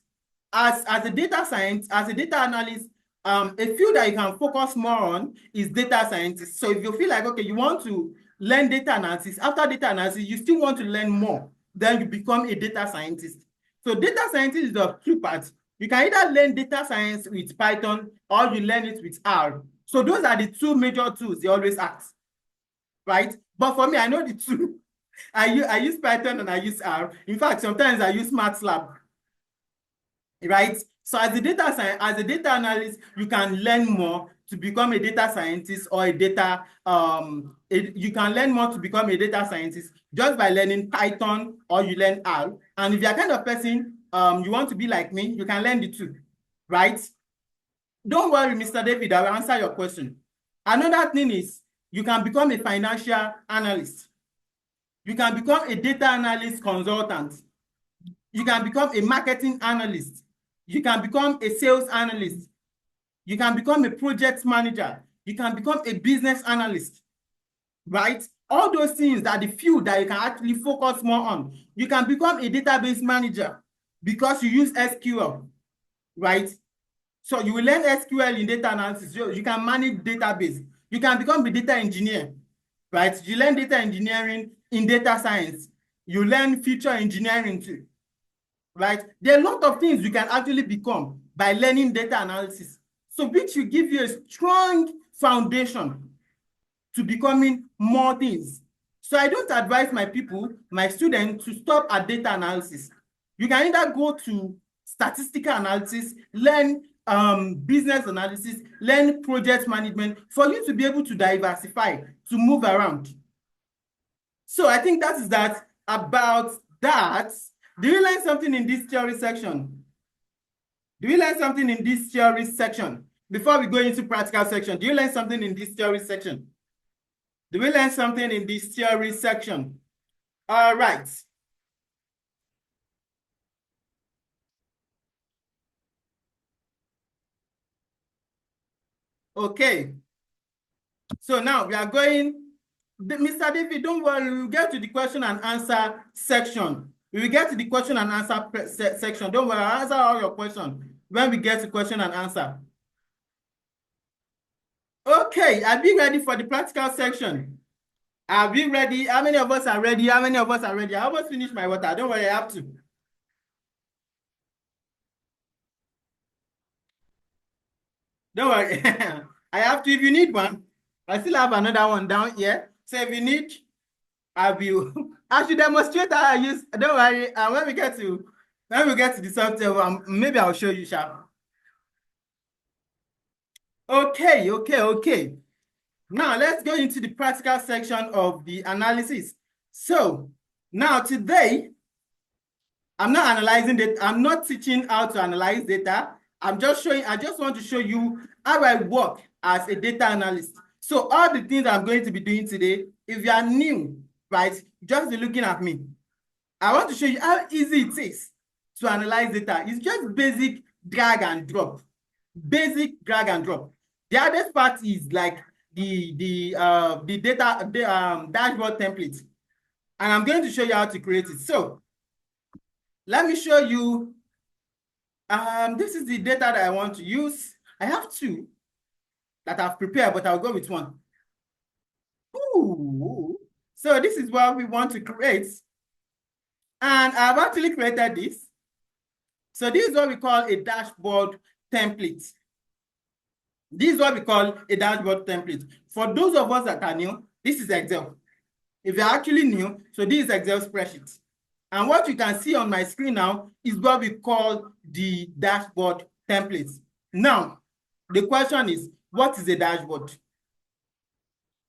as a data scientist, as a data analyst, a field that you can focus more on is data scientist. So if you feel like, okay, you want to learn data analysis, after data analysis, you still want to learn more, then you become a data scientist. So data scientist is of two parts. You can either learn data science with Python or you learn it with R. So those are the two major tools they always ask, right? But for me, I know the two. I use Python and I use R. In fact, sometimes I use MATLAB, right? So as a data analyst, you can learn more to become a data scientist or you can learn more to become a data scientist just by learning Python or you learn R. And if you're kind of person you want to be like me, you can learn the two, right? Don't worry, Mr. David, I will answer your question. Another thing is you can become a financial analyst. You can become a data analyst consultant. You can become a marketing analyst. You can become a sales analyst. You can become a project manager. You can become a business analyst, right? All those things are the field that you can actually focus more on. You can become a database manager because you use SQL, right? So you will learn SQL in data analysis. You can manage database. You can become a data engineer, right? You learn data engineering in data science. You learn feature engineering too, right? There are a lot of things you can actually become by learning data analysis. So which will give you a strong foundation to becoming more things. So I don't advise my people, my students, to stop at data analysis. You can either go to statistical analysis, learn business analysis, learn project management for you to be able to diversify, to move around. So I think that is that about that. Do you learn something in this theory section? Do you learn something in this theory section? Before we go into practical section, do you learn something in this theory section? Do we learn something in this theory section? All right. Okay. So now we are going, Mr. David, don't worry, we'll get to the question and answer section. We will get to the question and answer section. Don't worry, I'll answer all your questions when we get to question and answer. Okay, are we ready for the practical section? Are we ready? How many of us are ready? How many of us are ready? I almost finished my water. Don't worry, I have to. Don't worry. I have to if you need one. I still have another one down here. So if you need, I will. I should demonstrate how I use. Don't worry. When we get to the software, maybe I'll show you, sharp. Okay. Now let's go into the practical section of the analysis. So now today, I'm not analyzing data. I'm not teaching how to analyze data. I just want to show you how I work as a data analyst. So all the things I'm going to be doing today, if you are new, right, just be looking at me. I want to show you how easy it is to analyze data. It's just basic drag and drop. Basic drag and drop. The other part is like the data dashboard template. And I'm going to show you how to create it. So let me show you. This is the data that I want to use. I have two that I've prepared, but I'll go with one. Ooh. So this is what we want to create. And I've actually created this. So this is what we call a dashboard template. This is what we call a dashboard template. For those of us that are new, this is Excel. If you're actually new, so this is Excel spreadsheet. And what you can see on my screen now is what we call the dashboard templates. Now, the question is, what is a dashboard?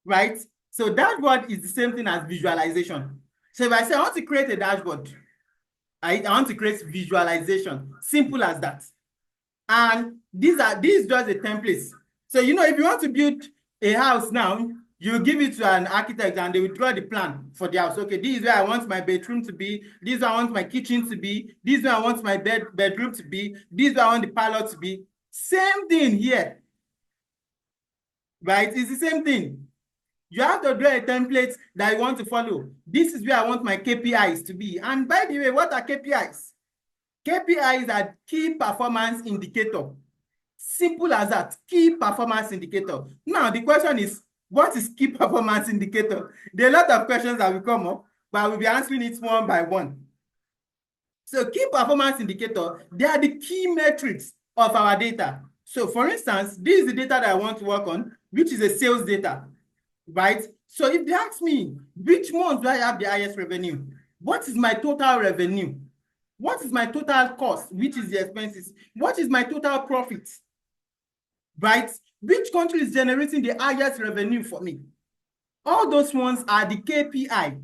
Right? So dashboard is the same thing as visualization. So if I say I want to create a dashboard, I want to create visualization. Simple as that. And these just the templates. So, if you want to build a house now, you give it to an architect and they will draw the plan for the house. Okay, this is where I want my bedroom to be. This is where I want my kitchen to be. This is where I want my bedroom to be. This is where I want the parlor to be. Same thing here. Right? It's the same thing. You have to draw a template that you want to follow. This is where I want my KPIs to be. And by the way, what are KPIs? KPIs are key performance indicator. Simple as that, key performance indicator. Now, the question is, what is key performance indicator? There are a lot of questions that will come up, but we'll be answering it one by one. So key performance indicator, they are the key metrics of our data. So for instance, this is the data that I want to work on, which is a sales data, right? So if they ask me, which month do I have the highest revenue? What is my total revenue? What is my total cost, which is the expenses? What is my total profit? Right? Which country is generating the highest revenue for me? All those ones are the KPI.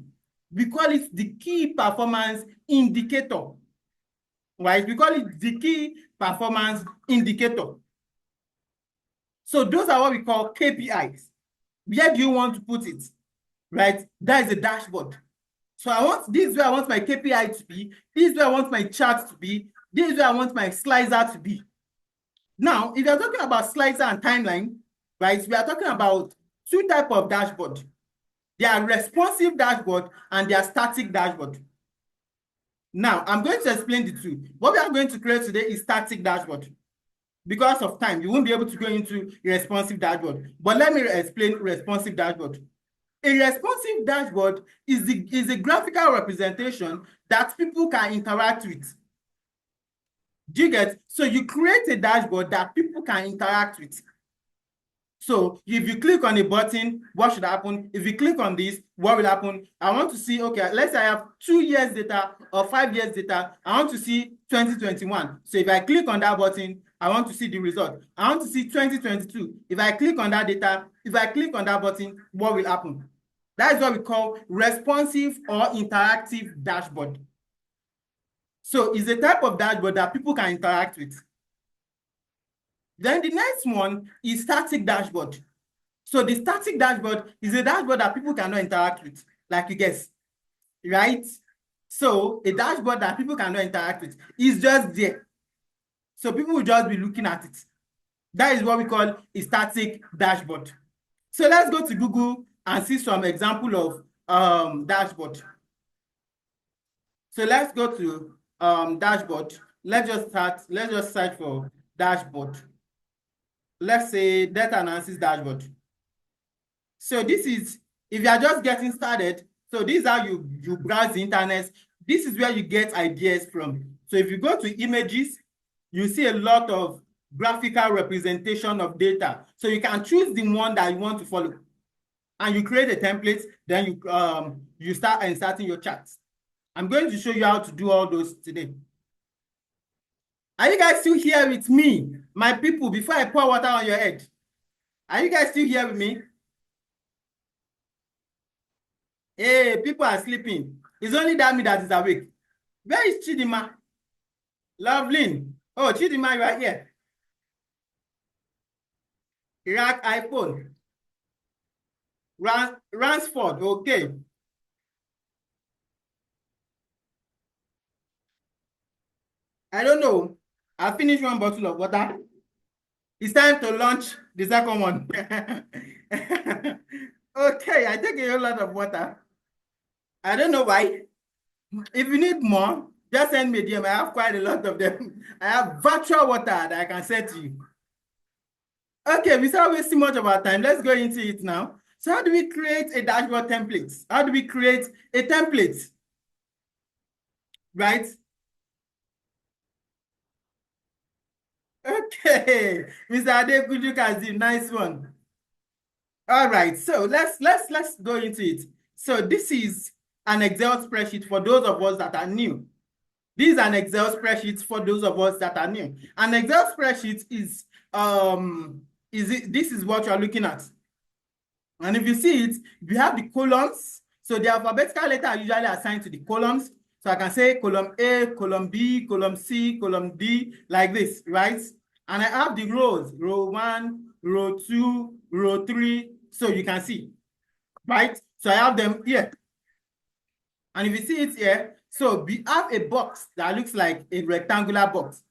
We call it the key performance indicator. Right? We call it the key performance indicator. So those are what we call KPIs. Where do you want to put it? Right? That is a dashboard. So this is where I want my KPI to be. This is where I want my chart to be. This is where I want my slicer to be. Now, if you're talking about slicer and timeline, right, we are talking about two types of dashboard. They are responsive dashboard and they are static dashboard. Now, I'm going to explain the two. What we are going to create today is static dashboard. Because of time, you won't be able to go into responsive dashboard. But let me explain responsive dashboard. A responsive dashboard is a graphical representation that people can interact with. Do you get? So you create a dashboard that people can interact with. So if you click on a button, what should happen? If you click on this, what will happen? I want to see, okay, let's say I have 2 years data or 5 years data. I want to see 2021. So if I click on that button, I want to see the result. I want to see 2022. If I click on that data, if I click on that button, what will happen? That is what we call responsive or interactive dashboard. So it's a type of dashboard that people can interact with. Then the next one is static dashboard. So the static dashboard is a dashboard that people cannot interact with, like you guess, right? So a dashboard that people cannot interact with is just there. So people will just be looking at it. That is what we call a static dashboard. So let's go to Google and see some example of dashboard. So let's go to dashboard. Let's just search for dashboard. Let's say data analysis dashboard. So this is, if you are just getting started, so this is how you browse the internet. This is where you get ideas from. So if you go to images, you see a lot of graphical representation of data. So you can choose the one that you want to follow. And you create a template, then you start inserting your charts. I'm going to show you how to do all those today. Are you guys still here with me, my people, before I pour water on your head? Are you guys still here with me? Hey, people are sleeping. It's only that me that is awake. Where is Chidima? Lovelyn. Oh, Chidima, you are here. Iraq iPhone. Ransford, okay. I don't know. I finished one bottle of water. It's time to launch the second one. Okay, I take a whole lot of water. I don't know why. If you need more, just send me DM. I have quite a lot of them. I have virtual water that I can send to you. Okay, without wasting much of our time, let's go into it now. So how do we create a dashboard template? How do we create a template? Right? Okay, Mr. Adekuju Kazeem, nice one. All right, so let's go into it. So this is an Excel spreadsheet for those of us that are new. This is an Excel spreadsheet for those of us that are new. An Excel spreadsheet is this is what you are looking at. And if you see it, we have the columns. So the alphabetical letter are usually assigned to the columns. So I can say column A, column B, column C, column D, like this, right? And I have the rows, row 1, row 2, row 3. So you can see, right? So I have them here. And if you see it here, so we have a box that looks like a rectangular box.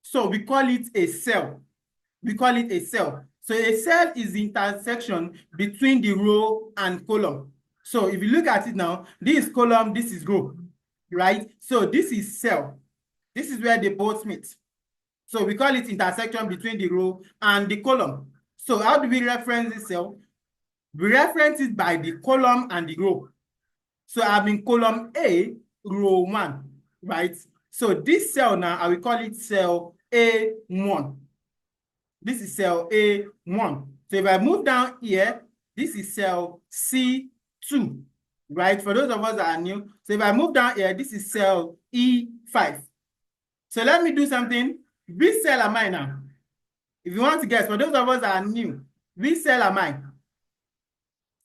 So we call it a cell. We call it a cell. So a cell is the intersection between the row and column. So if you look at it now, this is column, this is row, right? So this is cell. This is where they both meet. So we call it intersection between the row and the column. So how do we reference this cell? We reference it by the column and the row. So I'm in column A, row 1, right? So this cell now, I will call it cell A1. This is cell A1. So if I move down here, this is cell C2. right? For those of us that are new. So if I move down here, this is cell E5. So let me do something. Which cell am I now? If you want to guess, for those of us that are new, which cell am I?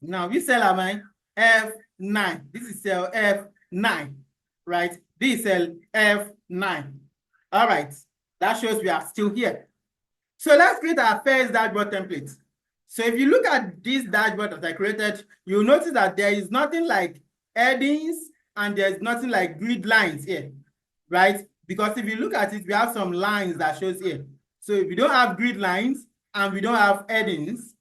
Now, which cell am I? F9. This is cell F9, right? This is cell F9. All right. That shows we are still here. So let's create our first dashboard template. So if you look at this dashboard that I created, you'll notice that there is nothing like headings and there's nothing like grid lines here, right? Because if you look at it, we have some lines that shows here. So if we don't have grid lines and we don't have headings,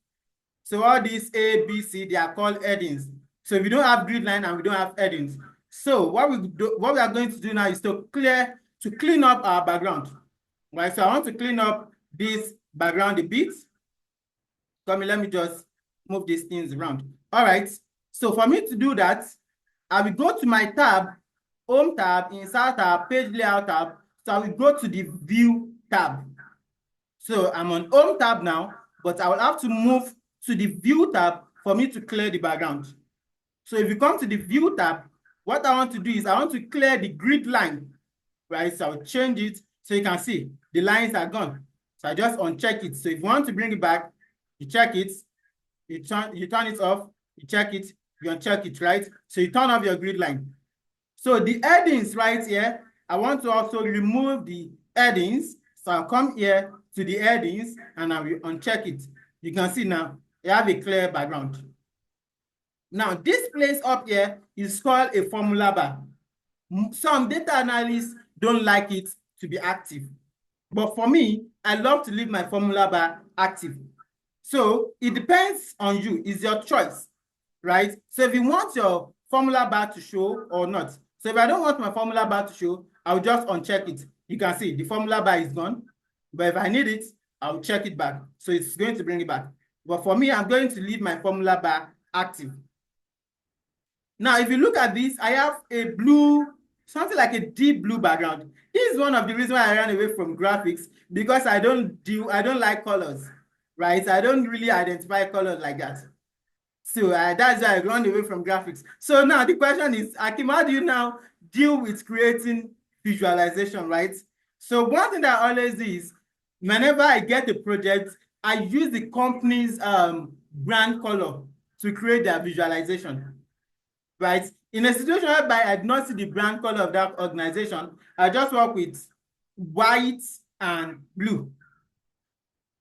so all these A, B, C, they are called headings. So if we don't have grid line and we don't have headings. So what we are going to do now is to clean up our background. Right. So I want to clean up this background a bit. Come in, let me just move these things around. All right. So for me to do that, I will go to my tab, Home tab, Insert tab, Page Layout tab. So I will go to the View tab. So I'm on Home tab now, but I will have to move to the View tab for me to clear the background. So if you come to the View tab, what I want to do is I want to clear the grid line, right? So I'll change it so you can see the lines are gone. So I just uncheck it. So if you want to bring it back, you check it, you turn it off, you check it, you uncheck it, right? So you turn off your grid line. So the headings right here, I want to also remove the headings. So I'll come here to the headings and I will uncheck it. You can see now, you have a clear background. Now, this place up here is called a formula bar. Some data analysts don't like it to be active. But for me, I love to leave my formula bar active. So it depends on you. It's your choice, right? So if you want your formula bar to show or not. So if I don't want my formula bar to show, I'll just uncheck it. You can see the formula bar is gone. But if I need it, I'll check it back. So it's going to bring it back. But for me, I'm going to leave my formula bar active. Now, if you look at this, I have a blue, something like a deep blue background. This is one of the reasons why I ran away from graphics, because I don't like colors, right? I don't really identify colors like that. So that's why I run away from graphics. So now the question is, Akim, how do you now deal with creating visualization, right? So one thing that I always do is, whenever I get a project, I use the company's brand color to create their visualization. Right? In a situation whereby I do not see the brand color of that organization, I just work with white and blue,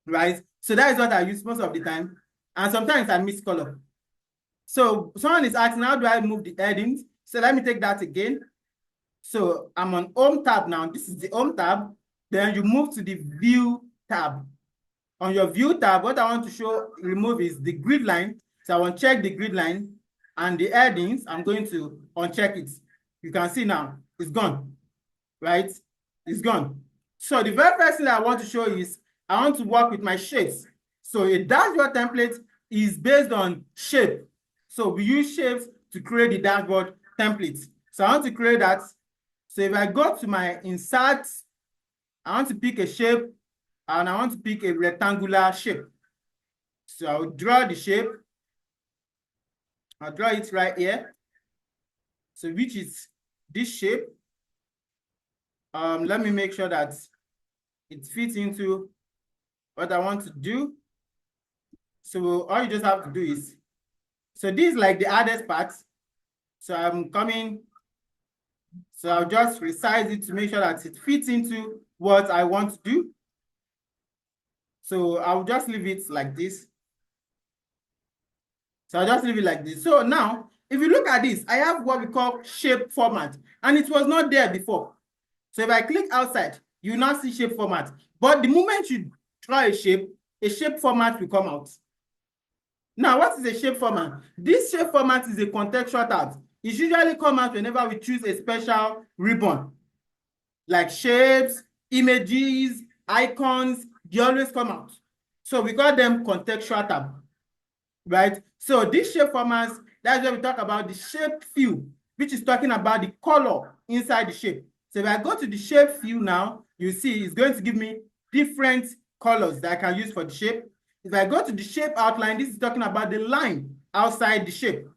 right? So that is what I use most of the time. And sometimes I miss color. So someone is asking, how do I move the headings? So let me take that again. So I'm on Home tab now. This is the Home tab. Then you move to the View tab. On your View tab, what I want to remove is the grid line. So I want to check the grid line. And the headings, I'm going to uncheck it. You can see now, it's gone, right? It's gone. So the very first thing I want to show is, I want to work with my shapes. So a dashboard template is based on shape. So we use shapes to create the dashboard template. So I want to create that. So if I go to my insert, I want to pick a shape and I want to pick a rectangular shape. So I'll draw the shape. I'll draw it right here. So which is this shape. Let me make sure that it fits into what I want to do. So all you just have to do is, so this is like the hardest part. So I'm coming, so I'll just resize it to make sure that it fits into what I want to do. So I'll just leave it like this. So I'll just leave it like this. So now, if you look at this, I have what we call shape format, and it was not there before. So if I click outside, you will not see shape format. But the moment you draw a shape format will come out. Now, what is a shape format? This shape format is a contextual tab. It usually comes out whenever we choose a special ribbon, like shapes, images, icons, they always come out. So we call them contextual tab, right? So these shape formats, that's where we talk about the shape fill, which is talking about the color inside the shape. So if I go to the shape fill now, you see it's going to give me different colors that I can use for the shape. If I go to the shape outline, this is talking about the line outside the shape.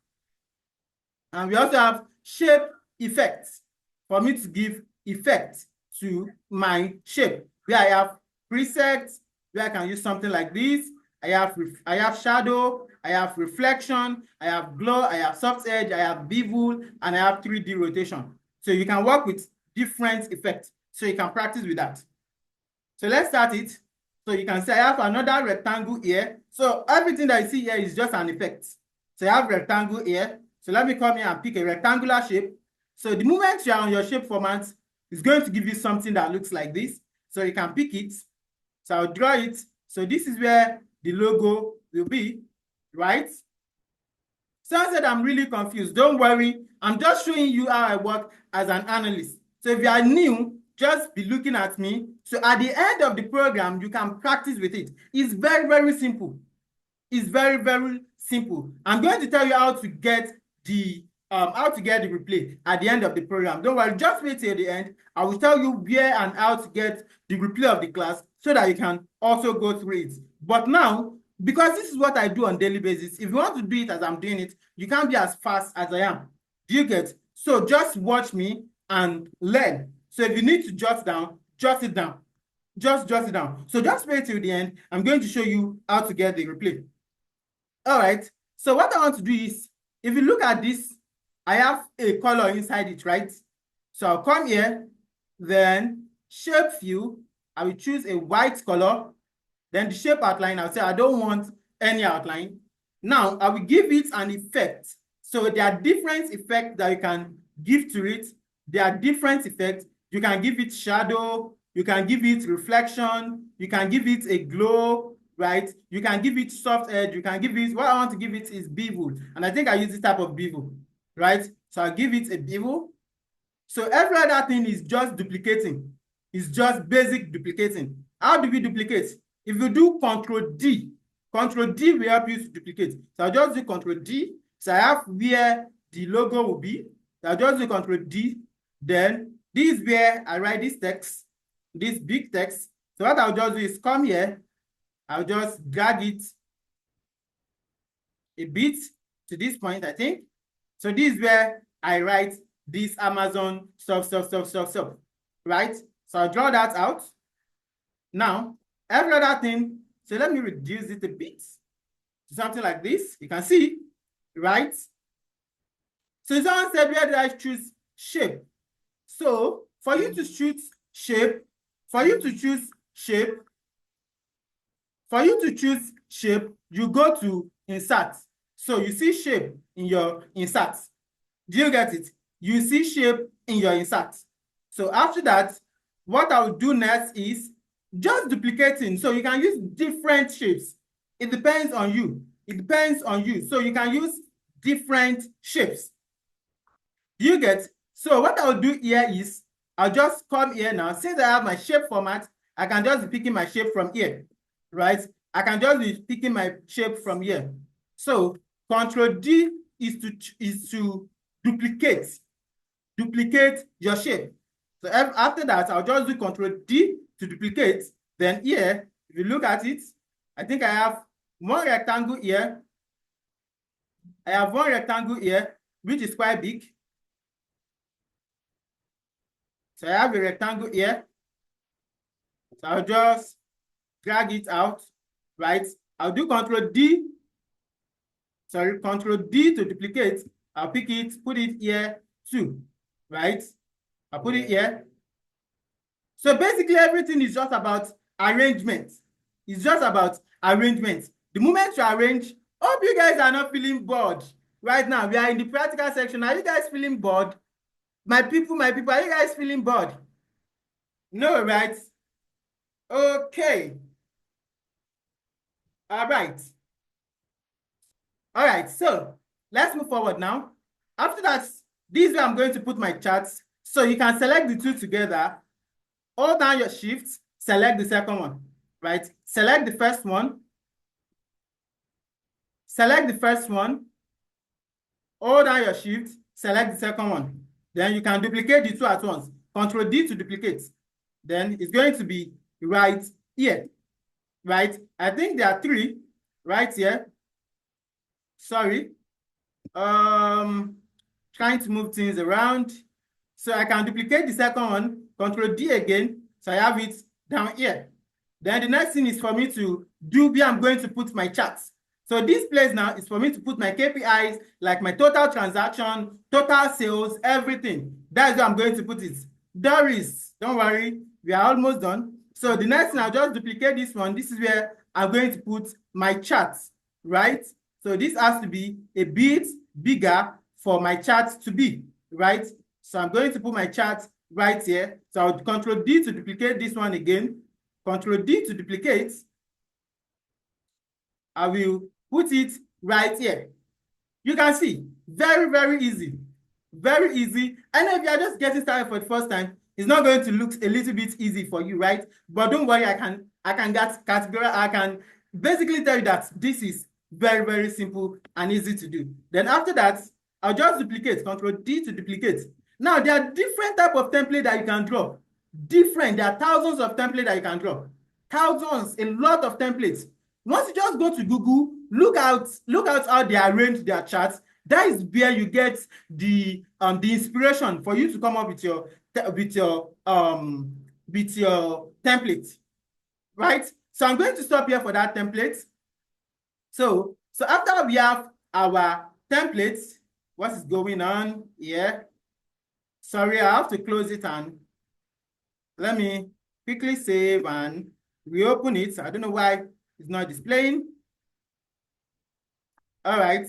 And we also have shape effects for me to give effect to my shape, where I have presets, where I can use something like this. I have shadow, I have reflection, I have glow, I have soft edge, I have bevel, and I have 3D rotation. So you can work with different effects. So you can practice with that. So let's start it. So you can say I have another rectangle here. So everything that you see here is just an effect. So I have rectangle here. So let me come here and pick a rectangular shape. So the moment you are on your shape format, it's going to give you something that looks like this. So you can pick it. So I'll draw it. So this is where the logo will be, right? Someone said I'm really confused. Don't worry. I'm just showing you how I work as an analyst. So if you are new, just be looking at me. So at the end of the program, you can practice with it. It's very, very simple. It's very, very simple. I'm going to tell you how to get the replay at the end of the program. Don't worry, just wait till the end. I will tell you where and how to get the replay of the class so that you can also go through it. But now, because this is what I do on daily basis, if you want to do it as I'm doing it, you can't be as fast as I am. Do you get? So just watch me and learn. So if you need to jot down, jot it down. Just jot it down. So just wait till the end. I'm going to show you how to get the replay. All right. So what I want to do is, if you look at this, I have a color inside it, right? So I'll come here, then shape view, I will choose a white color. Then the shape outline, I'll say I don't want any outline. Now I will give it an effect. So there are different effects that you can give to it. There are different effects. You can give it shadow, you can give it reflection, you can give it a glow, right? You can give it soft edge, you can give it, what I want to give it is bevel. And I think I use this type of bevel, right? So I'll give it a bevel. So every other thing is just duplicating. It's just basic duplicating. How do we duplicate? If you do Control D will help you to duplicate. So I'll just do Control D. So I have where the logo will be. So I'll just do Control D. Then this is where I write this text, this big text. So what I'll just do is come here. I'll just drag it a bit to this point, I think. So this is where I write this Amazon stuff, right? So I'll draw that out. Now, every other thing, so let me reduce it a bit to something like this. You can see, right? So someone said, where did I choose shape? So for you to choose shape, you go to insert. So you see shape in your insert. Do you get it? You see shape in your insert. So after that, what I will do next is just duplicating. So you can use different shapes. It depends on you. So you can use different shapes. Do you get? So what I'll do here is I'll just come here now. Since I have my shape format, I can just be picking my shape from here, right? I can just be picking my shape from here. So Control D is to duplicate your shape. So after that, I'll just do Control D to duplicate. Then here, if you look at it, I think I have one rectangle here. Which is quite big. So I have a rectangle here. So I'll just drag it out, right? I'll do Control D to duplicate. I'll pick it, put it here too, right? I'll put it here. So basically everything is just about arrangement. The moment you arrange, hope you guys are not feeling bored. Right now, we are in the practical section. Are you guys feeling bored? My people, are you guys feeling bored? No, right? Okay. All right. So let's move forward now. After that, this is where I'm going to put my charts. So you can select the two together, hold down your shift, select the second one, right? Select the first one, hold down your shift, select the second one. Then you can duplicate the two at once. Control D to duplicate. Then it's going to be right here, right? I think there are three right here. Sorry. trying to move things around. So I can duplicate the second one, Control D again. So I have it down here. Then the next thing is for me to do where I'm going to put my charts. So this place now is for me to put my KPIs, like my total transaction, total sales, everything. That's where I'm going to put it. Doris, don't worry, we are almost done. So the next thing, I'll just duplicate this one. This is where I'm going to put my charts, right? So this has to be a bit bigger for my chart to be, right? So I'm going to put my chart right here. So I'll Control D to duplicate this one again. Control D to duplicate. I will put it right here. You can see, very, very easy. Very easy. And if you are just getting started for the first time, it's not going to look a little bit easy for you, right? But don't worry, I can basically tell you that this is very, very simple and easy to do. Then after that, I'll just duplicate, Control D to duplicate. Now, there are different type of template that you can draw. There are thousands of templates that you can draw. Thousands, a lot of templates. Once you just go to Google, look out how they arrange their charts. That is where you get the inspiration for you to come up with your template, right? So I'm going to stop here for that template. So after we have our templates, what is going on here? Sorry, I have to close it and let me quickly save and reopen it. I don't know why it's not displaying. All right.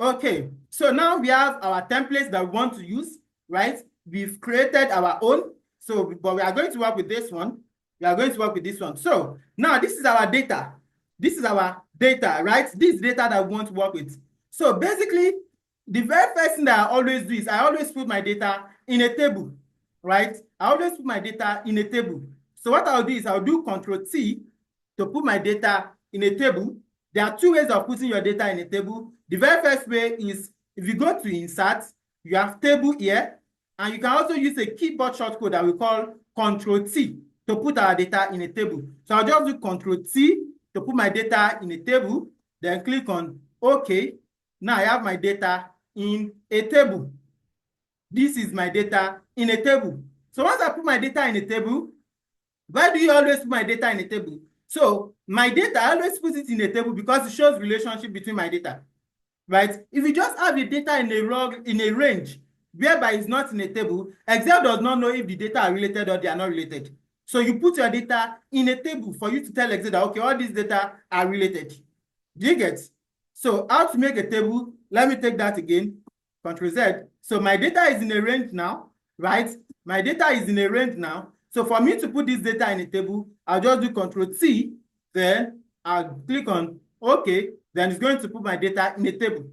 Okay, so now we have our templates that we want to use, right? We've created our own, but we are going to work with this one. We are going to work with this one. So now this is our data. This is our data, right? This data that we want to work with. So basically, the very first thing that I always do is I always put my data in a table, right? I always put my data in a table. So what I'll do is I'll do Control T to put my data in a table. There are two ways of putting your data in a table. The very first way is if you go to Insert, you have Table here, and you can also use a keyboard shortcut that we call Control T to put our data in a table. So I'll just do Control T to put my data in a table, then click on OK. Now I have my data in a table. This is my data in a table. So once I put my data in a table, why do you always put my data in a table? So my data, I always put it in a table because it shows relationship between my data, right? If you just have the data in a range whereby it's not in a table, Excel does not know if the data are related or they are not related. So you put your data in a table for you to tell Excel that, okay, all these data are related. Do you get? So how to make a table? Let me take that again. Control Z. So my data is in a range now, right? My data is in a range now. So for me to put this data in a table, I'll just do Control T, then I'll click on OK, then it's going to put my data in a table.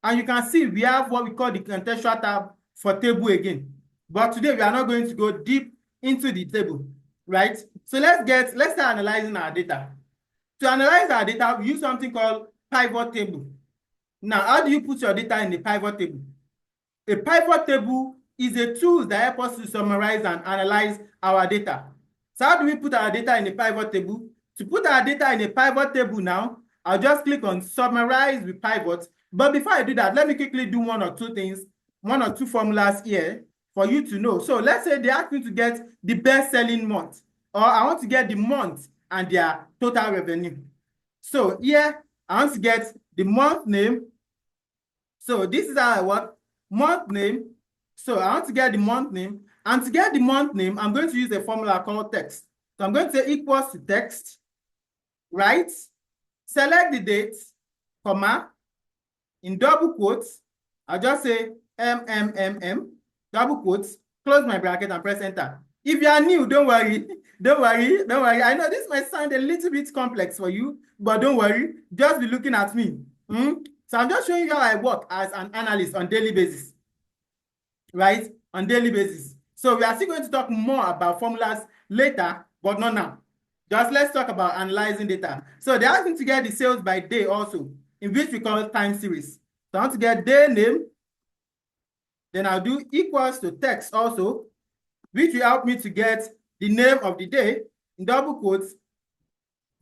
And you can see we have what we call the contextual tab for table again. But today we are not going to go deep into the table, right? So let's start analyzing our data. To analyze our data, we use something called pivot table. Now, how do you put your data in a pivot table? A pivot table is a tool that helps us to summarize and analyze our data. So how do we put our data in a pivot table? To put our data in a pivot table now, I'll just click on Summarize with Pivot. But before I do that, let me quickly do one or two formulas here for you to know. So let's say they ask me to get the best-selling month, or I want to get the month and their total revenue. So here, I want to get the month name. So this is how I work. Month name. So I want to get the month name. And to get the month name, I'm going to use a formula called text. So I'm going to say equals to text, right? Select the date, comma, in double quotes, I'll just say double quotes, close my bracket and press enter. If you are new, don't worry. Don't worry. I know this might sound a little bit complex for you, but don't worry. Just be looking at me. So I'm just showing you how I work as an analyst on daily basis, right? On daily basis. So we are still going to talk more about formulas later, but not now. Just let's talk about analyzing data. So they asked me to get the sales by day also, in which we call time series. So I want to get day name. Then I'll do equals to text also, which will help me to get the name of the day in double quotes,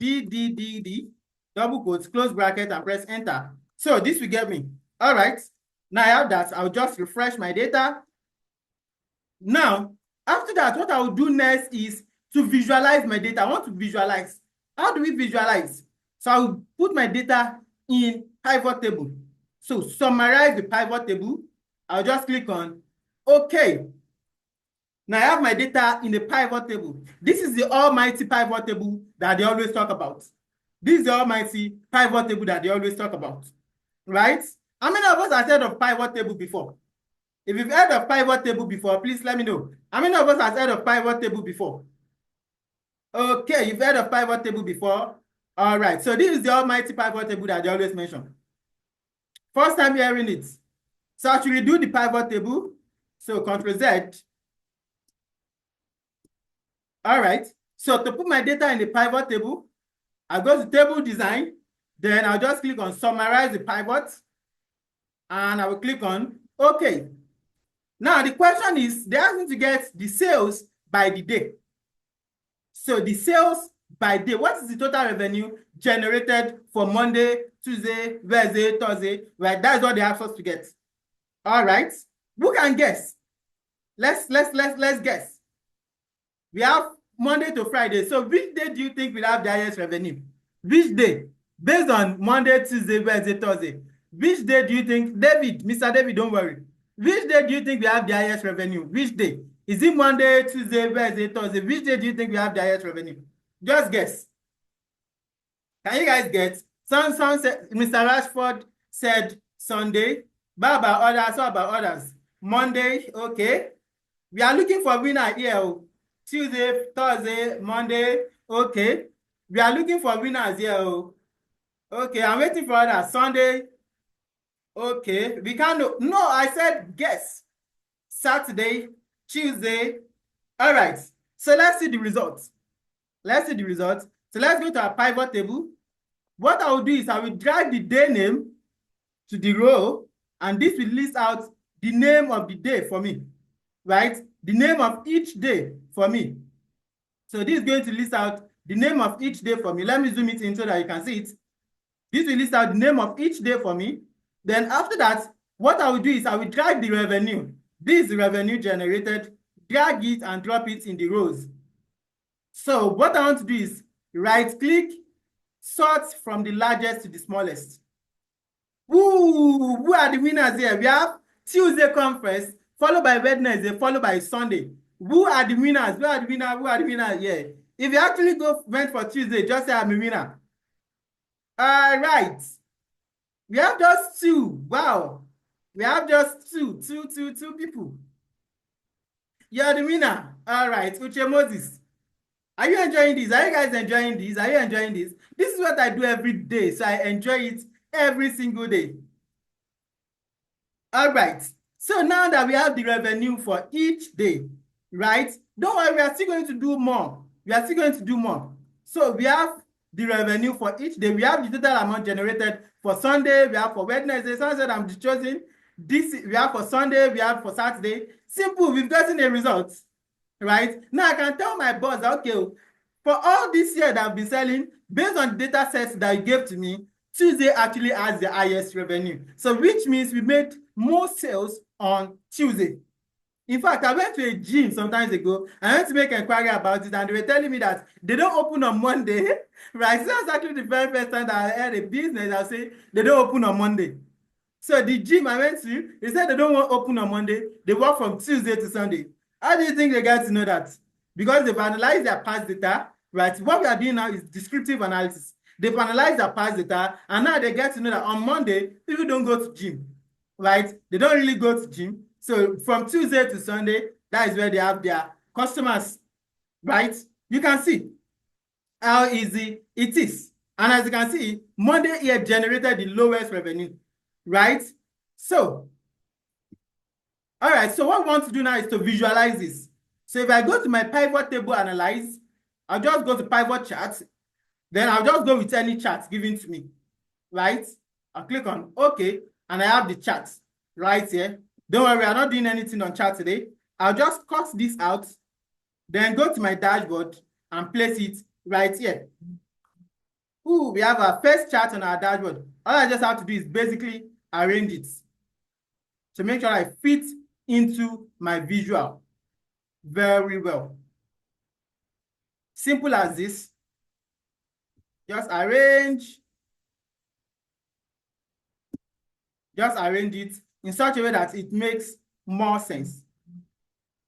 DDDD, double quotes, close bracket, and press enter. So this will get me. All right. Now I have that. I'll just refresh my data. Now, after that, what I will do next is to visualize my data. I want to visualize. How do we visualize? So I will put my data in pivot table. So summarize the pivot table. I'll just click on OK. Now I have my data in the pivot table. This is the almighty pivot table that they always talk about. This is the almighty pivot table that they always talk about, right? How many of us have heard of pivot table before? If you've heard of pivot table before, please let me know. How many of us have heard of pivot table before? Okay, you've heard of pivot table before. All right, so this is the almighty pivot table that they always mention. First time hearing it. So I should redo the pivot table. So Ctrl Z. All right, so to put my data in the pivot table, I go to table design, then I'll just click on summarize the pivot, and I will click on OK. Now the question is, they ask me to get the sales by the day. So the sales by day, what is the total revenue generated for Monday, Tuesday, Wednesday, Thursday, right? That's what they ask us to get. All right, who can guess? Let's guess. We have Monday to Friday. So which day do you think will have the highest revenue? Which day? Based on Monday, Tuesday, Wednesday, Thursday. Which day do you think, David, Mr. David, don't worry. Which day do you think we have the highest revenue? Which day? Is it Monday, Tuesday, Wednesday, Thursday? Which day do you think we have the highest revenue? Just guess. Can you guys get? Some said, Mr. Rashford said Sunday. But about others, what about others? Monday, okay. We are looking for a winner here. Tuesday, Thursday, Monday, okay. We are looking for winners here. Okay, I'm waiting for others. Sunday, okay. We can't know. No, I said guess. Saturday, Tuesday. All right. So let's see the results. Let's see the results. So let's go to our pivot table. What I will do is I will drag the day name to the row, and this will list out the name of the day for me, right? The name of each day for me. So this is going to list out the name of each day for me. Let me zoom it in so that you can see it. This will list out the name of each day for me. Then after that, what I will do is I will drag the revenue. This is the revenue generated, drag it and drop it in the rows. So what I want to do is right-click, sort from the largest to the smallest. Ooh, who are the winners here? We have Tuesday come first, followed by Wednesday, followed by Sunday. Who are the winners? Who are the winners? Who are the winners? Yeah. If you actually went for Tuesday, just say I'm a winner. All right. We have just two. Wow. We have just two people. You're the winner. All right. Uche Moses. Are you enjoying this? Are you guys enjoying this? Are you enjoying this? This is what I do every day. So I enjoy it every single day. All right. So now that we have the revenue for each day, right? Don't worry, we are still going to do more. We are still going to do more. So we have the revenue for each day. We have the total amount generated for Sunday. We have for Wednesday. Someone said I'm choosing this. We have for Sunday. We have for Saturday. Simple. We've gotten a result, right? Now I can tell my boss that, okay, for all this year that I've been selling, based on the data sets that you gave to me, Tuesday actually has the highest revenue. So which means we made more sales on Tuesday. In fact, I went to a gym some time ago. I went to make an inquiry about it, and they were telling me that they don't open on Monday, right? So that's actually the very first time that I had a business that say they don't open on Monday. So the gym I went to, they said they don't want to open on Monday. They work from Tuesday to Sunday. How do you think they get to know that? Because they've analyzed their past data, right? What we are doing now is descriptive analysis. They've analyzed their past data, and now they get to know that on Monday, people don't go to gym, right? They don't really go to gym. So from Tuesday to Sunday, that is where they have their customers, right? You can see how easy it is. And as you can see, Monday here generated the lowest revenue, right? So, all right, so what we want to do now is to visualize this. So if I go to my pivot table analyze, I'll just go to pivot chart. Then I'll just go with any chart given to me, right? I'll click on OK, and I have the chart right here. Don't worry, I'm not doing anything on chart today. I'll just cut this out, then go to my dashboard and place it right here. Ooh, we have our first chart on our dashboard. All I just have to do is basically arrange it. to make sure I fit into my visual very well. Simple as this. Just arrange it in such a way that it makes more sense,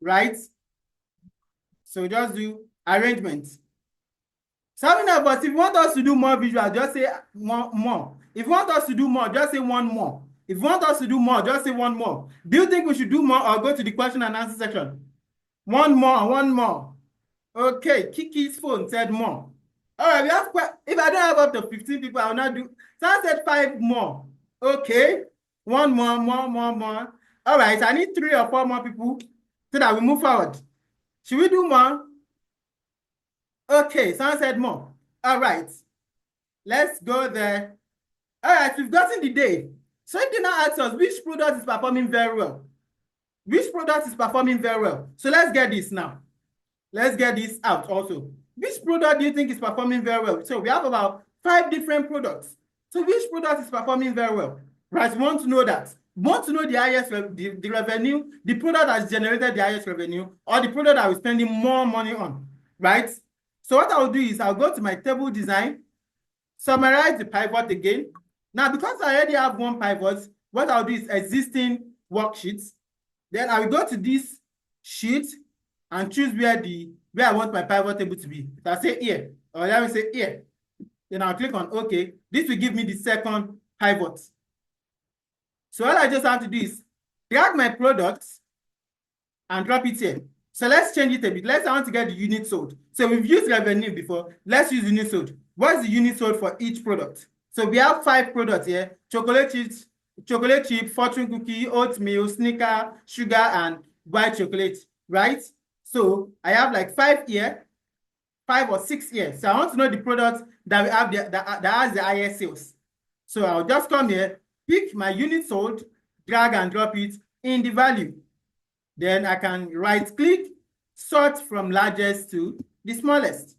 right? So just do arrangement. But if you want us to do more visual, just say more. If you want us to do more, just say one more. If you want us to do more, just say one more. Do you think we should do more or go to the question and answer section? One more. Okay, Kiki's phone said more. All right, we have if I don't have up to 15 people, I will not do. Someone said 5 more. Okay, one more. All right, I need 3 or 4 more people so that we move forward. Should we do more? Okay, someone said more. All right, let's go there. All right, we've gotten the day. So you can now ask us which product is performing very well. Which product is performing very well? So let's get this now. Let's get this out also. Which product do you think is performing very well? So we have about 5 different products. So which product is performing very well? Right, we want to know that. We want to know the highest the revenue, the product that has generated the highest revenue, or the product that we're spending more money on, right? So what I'll do is I'll go to my table design, summarize the pivot again. Now, because I already have one pivot, what I'll do is existing worksheets. Then I will go to this sheet and choose where I want my pivot table to be. So I'll say here, or let me say here. Then I'll click on OK. This will give me the second pivot. So all I just have to do is drag my products and drop it here. So let's change it a bit. I want to get the unit sold. So we've used revenue before. Let's use unit sold. What's the unit sold for each product? So we have 5 products here: chocolate chip, fortune cookie, oatmeal, sneaker, sugar, and white chocolate, right? So I have like 5 here, 5 or 6 here. So I want to know the products that we have that has the highest sales. So I'll just come here, pick my unit sold, drag and drop it in the value. Then I can right-click, sort from largest to the smallest.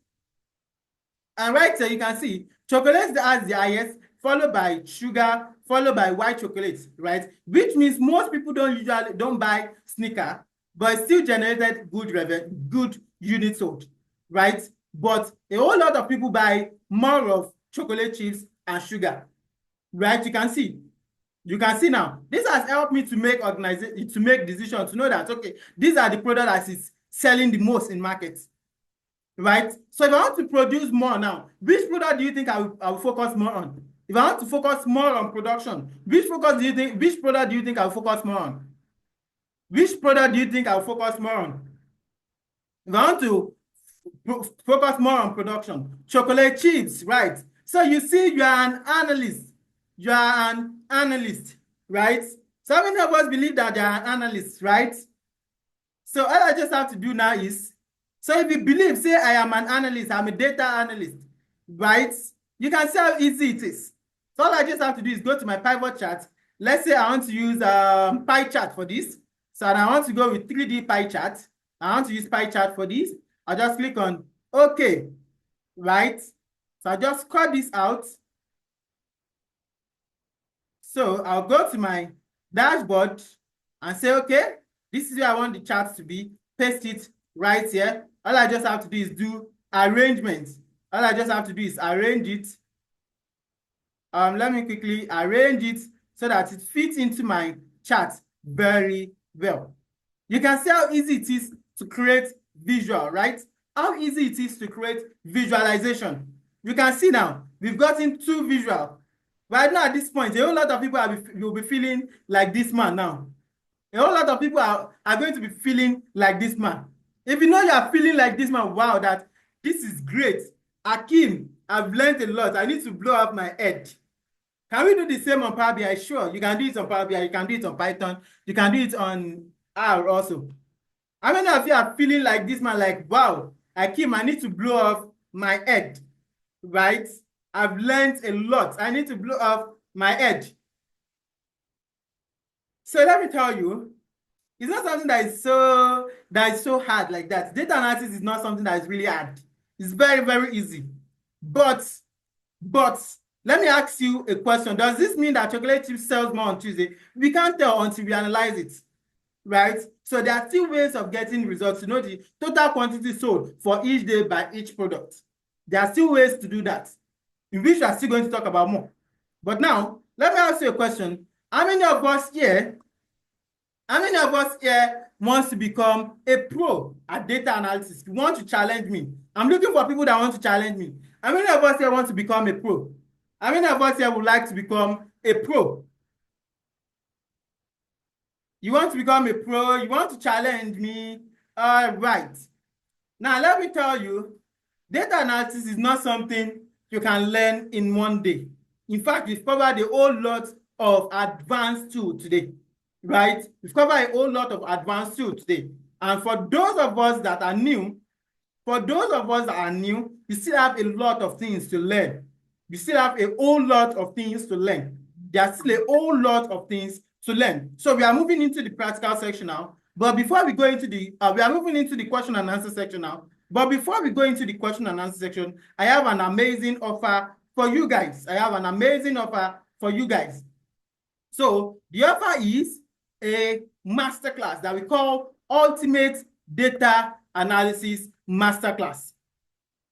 And right here, you can see chocolate that has the highest, followed by sugar, followed by white chocolate, right? Which means most people don't buy sneaker, but still generated good unit sold, right? But a whole lot of people buy more of chocolate chips and sugar, right? You can see now, this has helped me to make decisions, to know that, okay, these are the products that is selling the most in markets, right? So if I want to produce more now, which product do you think I will focus more on? If I want to focus more on production, which product do you think I will focus more on? Which product do you think I will focus more on? If I want to focus more on production, chocolate chips, right? So you see, you are an analyst. You are an analyst, right? So many of us believe that they are analysts, right? So all I just have to do now is, so if you believe, say I am an analyst, I'm a data analyst, right? You can see how easy it is. So all I just have to do is go to my pivot chart. Let's say I want to use pie chart for this. So I want to go with 3D pie chart. I want to use pie chart for this. I'll just click on OK, right? So I just cut this out. So I'll go to my dashboard and say, okay, this is where I want the chart to be. Paste it right here. All I just have to do is do arrangement. All I just have to do is arrange it. Let me quickly arrange it so that it fits into my chart very well. You can see how easy it is to create visual, right? How easy it is to create visualization. You can see now, we've gotten 2 visual. Right now, at this point, a whole lot of people will be feeling like this man now. A whole lot of people are going to be feeling like this man. If you know you are feeling like this man, wow, that this is great. Akeem, I've learned a lot. I need to blow up my head. Can we do the same on Power BI? Sure, you can do it on Power BI. You can do it on Python. You can do it on R also. How many of you are feeling like this man, like, wow, Akeem, I need to blow off my head, right? I've learned a lot. I need to blow off my head. So let me tell you, it's not something that is so hard like that. Data analysis is not something that is really hard. It's very, very easy. But Let me ask you a question. Does this mean that chocolate chip sells more on Tuesday? We can't tell until we analyze it, right? So there are still ways of getting results to know the total quantity sold for each day by each product. There are still ways to do that, in which we are still going to talk about more. But now, let me ask you a question. How many of us here wants to become a pro at data analysis? You want to challenge me? I'm looking for people that want to challenge me. How many of us here want to become a pro? How many of us here would like to become a pro? You want to become a pro? You want to challenge me? All right. Now, let me tell you, data analysis is not something you can learn in one day. In fact, we've covered a whole lot of advanced tools today, right? We've covered a whole lot of advanced tools today. And for those of us that are new, we still have a lot of things to learn. We still have a whole lot of things to learn. There's still a whole lot of things to learn. So we are moving into the practical section now. But before we go into the, we are moving into the question and answer section now. But before we go into the question and answer section, I have an amazing offer for you guys. So the offer is a masterclass that we call Ultimate Data Analysis Masterclass,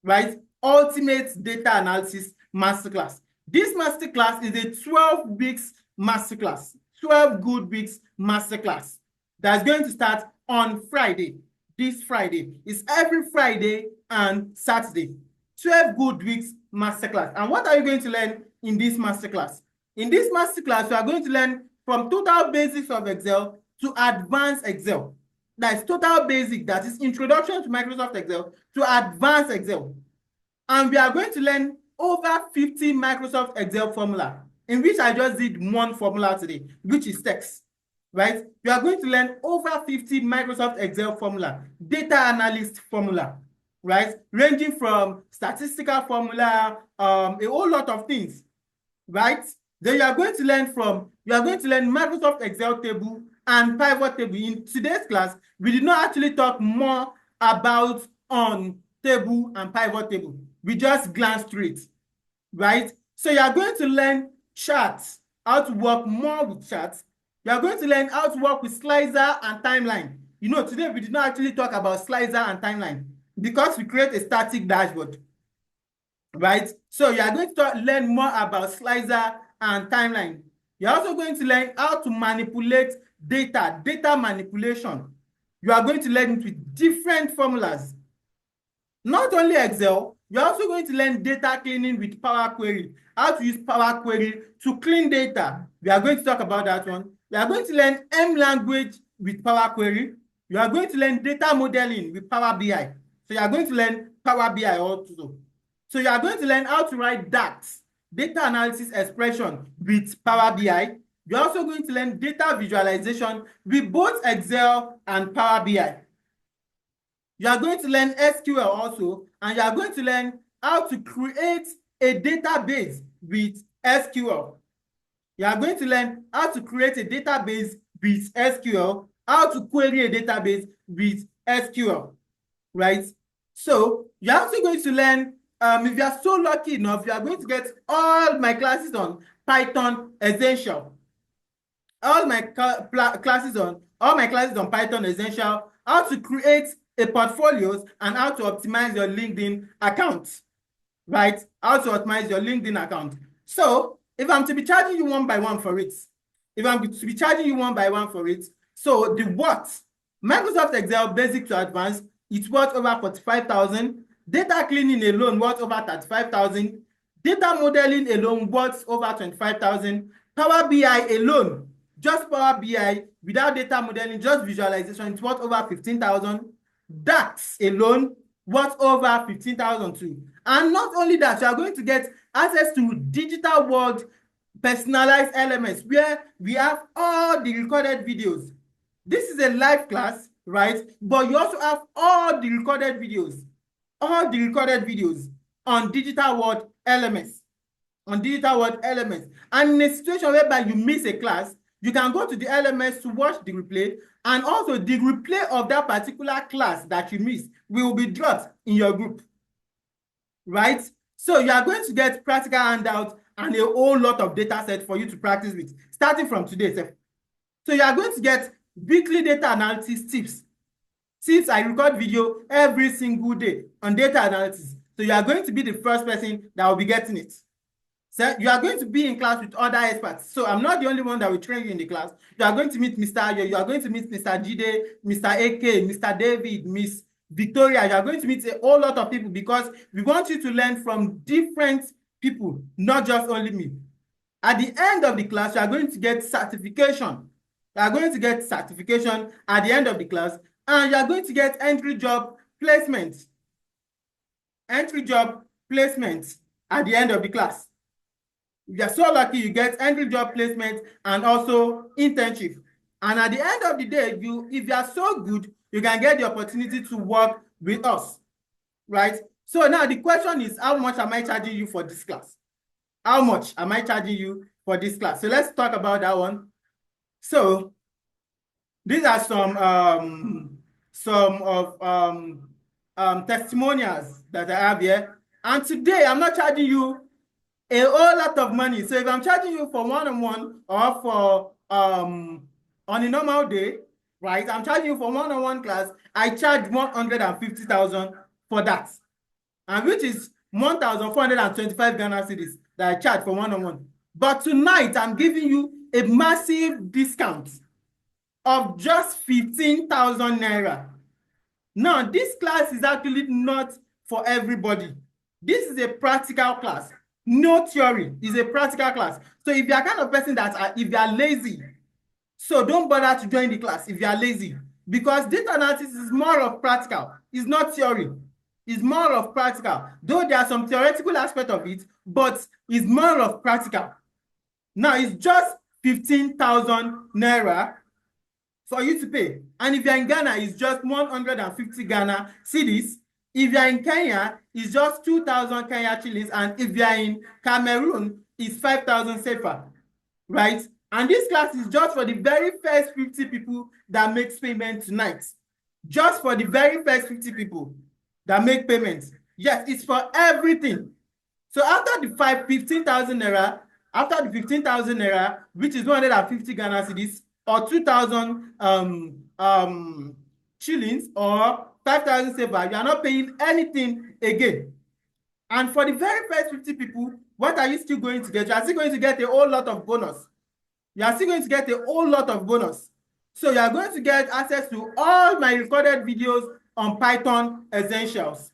right? Ultimate Data Analysis Masterclass. This masterclass is a 12 weeks masterclass, 12 good weeks masterclass that's going to start on Friday. This Friday is every Friday and Saturday. 12 good weeks masterclass. And what are you going to learn in this masterclass? In this masterclass, you are going to learn from total basics of Excel to advanced Excel. That is total basic, that is introduction to Microsoft Excel to advanced Excel. And we are going to learn over 50 Microsoft Excel formula, in which I just did one formula today, which is text, right? We are going to learn over 50 Microsoft Excel formula, data analyst formula, right? Ranging from statistical formula, a whole lot of things, right? Then you are going to learn Microsoft Excel table and pivot table. In today's class, we did not actually talk more about on table and pivot table. We just glanced through it, right? So you are going to learn charts, how to work more with charts. You are going to learn how to work with slicer and timeline. You know, today we did not actually talk about slicer and timeline because we create a static dashboard, right? So you are going to learn more about slicer and timeline. You're also going to learn how to manipulate data manipulation. You are going to learn it with different formulas. Not only Excel, you're also going to learn data cleaning with Power Query, how to use Power Query to clean data. We are going to talk about that one. You are going to learn M language with Power Query. You are going to learn data modeling with Power BI. So you are going to learn Power BI also. So you are going to learn how to write DAX, data analysis expression with Power BI. You're also going to learn data visualization with both Excel and Power BI. You are going to learn SQL also, and you are going to learn how to create a database with SQL. You are going to learn how to create a database with SQL, how to query a database with SQL, right? So you're also going to learn, if you are so lucky enough, you are going to get all my classes on Python Essential. All my classes on Python Essential, how to create a portfolios and how to optimize your LinkedIn account, right? How to optimize your LinkedIn account. So if I'm to be charging you one by one for it, so the what? Microsoft Excel basic to advanced, it's worth over 45,000. Data cleaning alone worth over 35,000. Data modeling alone worth over 25,000. Power BI alone, just Power BI without data modeling, just visualization, it's worth over 15,000. DAX alone worth over 15,000 too. And not only that, you are going to get access to digital world personalized elements where we have all the recorded videos. This is a live class, right? But you also have all the recorded videos on digital world elements. And in a situation whereby you miss a class, you can go to the LMS to watch the replay, and also the replay of that particular class that you missed will be dropped in your group, right? So you are going to get practical handouts and a whole lot of data sets for you to practice with, starting from today. So you are going to get weekly data analysis tips. Since I record video every single day on data analysis, so you are going to be the first person that will be getting it. So you are going to be in class with other experts. So I'm not the only one that will train you in the class. You are going to meet Mr. Ayo, you are going to meet Mr. Jide, Mr. AK, Mr. David, Miss Victoria. You are going to meet a whole lot of people because we want you to learn from different people, not just only me. At the end of the class, you are going to get certification. You are going to get certification at the end of the class, and you are going to get entry job placement. Entry job placement at the end of the class. If you're so lucky, you get entry job placement and also internship. And at the end of the day, if you are so good, you can get the opportunity to work with us, right? So now the question is, how much am I charging you for this class? How much am I charging you for this class? So let's talk about that one. So these are some of testimonials that I have here. And today I'm not charging you a whole lot of money. So if I'm charging you for one-on-one or for on a normal day, right? I'm charging you for one-on-one class. I charge 150,000 for that, and which is 1,425 Ghana cedis that I charge for one-on-one. But tonight I'm giving you a massive discount of just 15,000 naira. Now, this class is actually not for everybody. This is a practical class. No theory. It's a practical class. So if you're kind of person if you're lazy, so don't bother to join the class if you're lazy, because data analysis is more of practical. It's not theory. It's more of practical. Though there are some theoretical aspect of it, but it's more of practical. Now, it's just 15,000 naira for you to pay. And if you're in Ghana, it's just 150 Ghana cedis. If you're in Kenya, it's just 2,000 Kenya shillings. And if you're in Cameroon, it's 5,000 CFA, right? And this class is just for the very first 50 people that makes payment tonight. Just for the very first 50 people that make payments. Yes, it's for everything. So after the 15,000 naira, which is 150 Ghana cedis, or 2,000 shillings, or 5,000 CFA, you are not paying anything again. And for the very first 50 people, what are you still going to get? You are still going to get a whole lot of bonus. So you are going to get access to all my recorded videos on Python Essentials,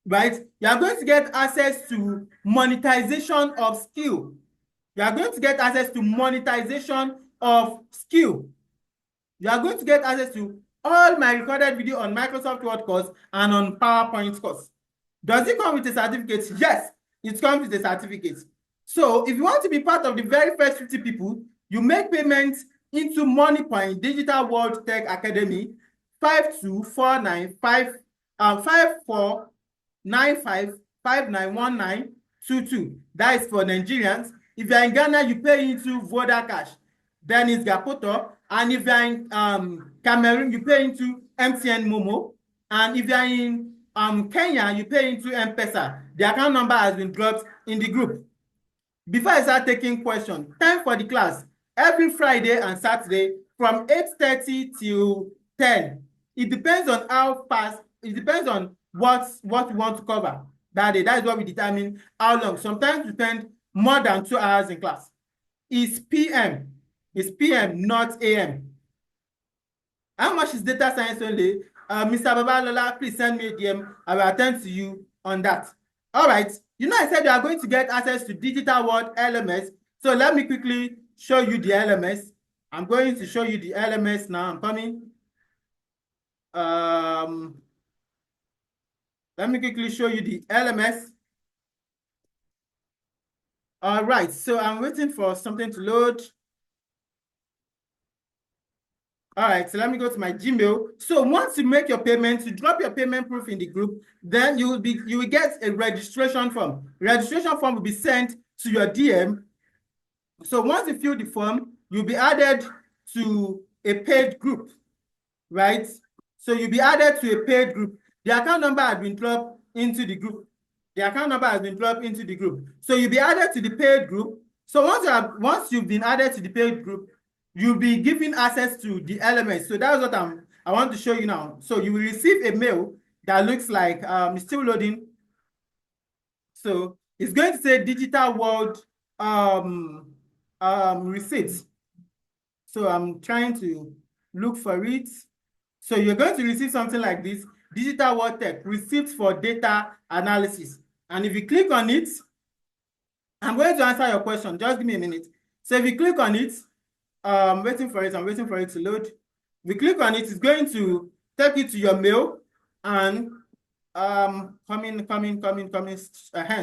right? You are going to get access to monetization of skill. You are going to get access to monetization of skill. You are going to get access to all my recorded video on Microsoft Word course and on PowerPoint course. Does it come with a certificate? Yes, it comes with a certificate. So if you want to be part of the very first 50 people, you make payments into MoneyPoint Digital World Tech Academy 52495495591922. That is for Nigerians. If you're in Ghana, you pay into Vodacash. Then it's Gapoto. And if you're in Cameroon, you pay into MTN Momo. And if you're in Kenya, you pay into M-Pesa. The account number has been dropped in the group. Before I start taking questions, time for the class. Every Friday and Saturday from 8:30 till 10. It depends on how fast, it depends on what we want to cover that day. That is what we determine how long. Sometimes we spend more than 2 hours in class. It's PM. It's PM, not AM. How much is data science only? Mr. Babalola, please send me a DM. I will attend to you on that. All right. You know, I said you are going to get access to Digital World LMS. So let me quickly show you the LMS. I'm going to show you the LMS now. I'm coming. Let me quickly show you the LMS. All right. So I'm waiting for something to load. All right, so let me go to my Gmail. So once you make your payment, you drop your payment proof in the group, then you will get a registration form. Registration form will be sent to your DM. So once you fill the form, you'll be added to a paid group, right? So you'll be added to a paid group. The account number has been dropped into the group. The account number has been plugged into the group. So you'll be added to the paid group. So once you've been added to the paid group, you'll be given access to the elements. So that's what I want to show you now. So you will receive a mail that looks like it's still loading. So it's going to say digital world receipts. So I'm trying to look for it. So you're going to receive something like this: digital world tech receipts for data analysis. And if you click on it, I'm going to answer your question. Just give me a minute. So if you click on it, I'm waiting for it to load. If you click on it, it's going to take you to your mail and coming.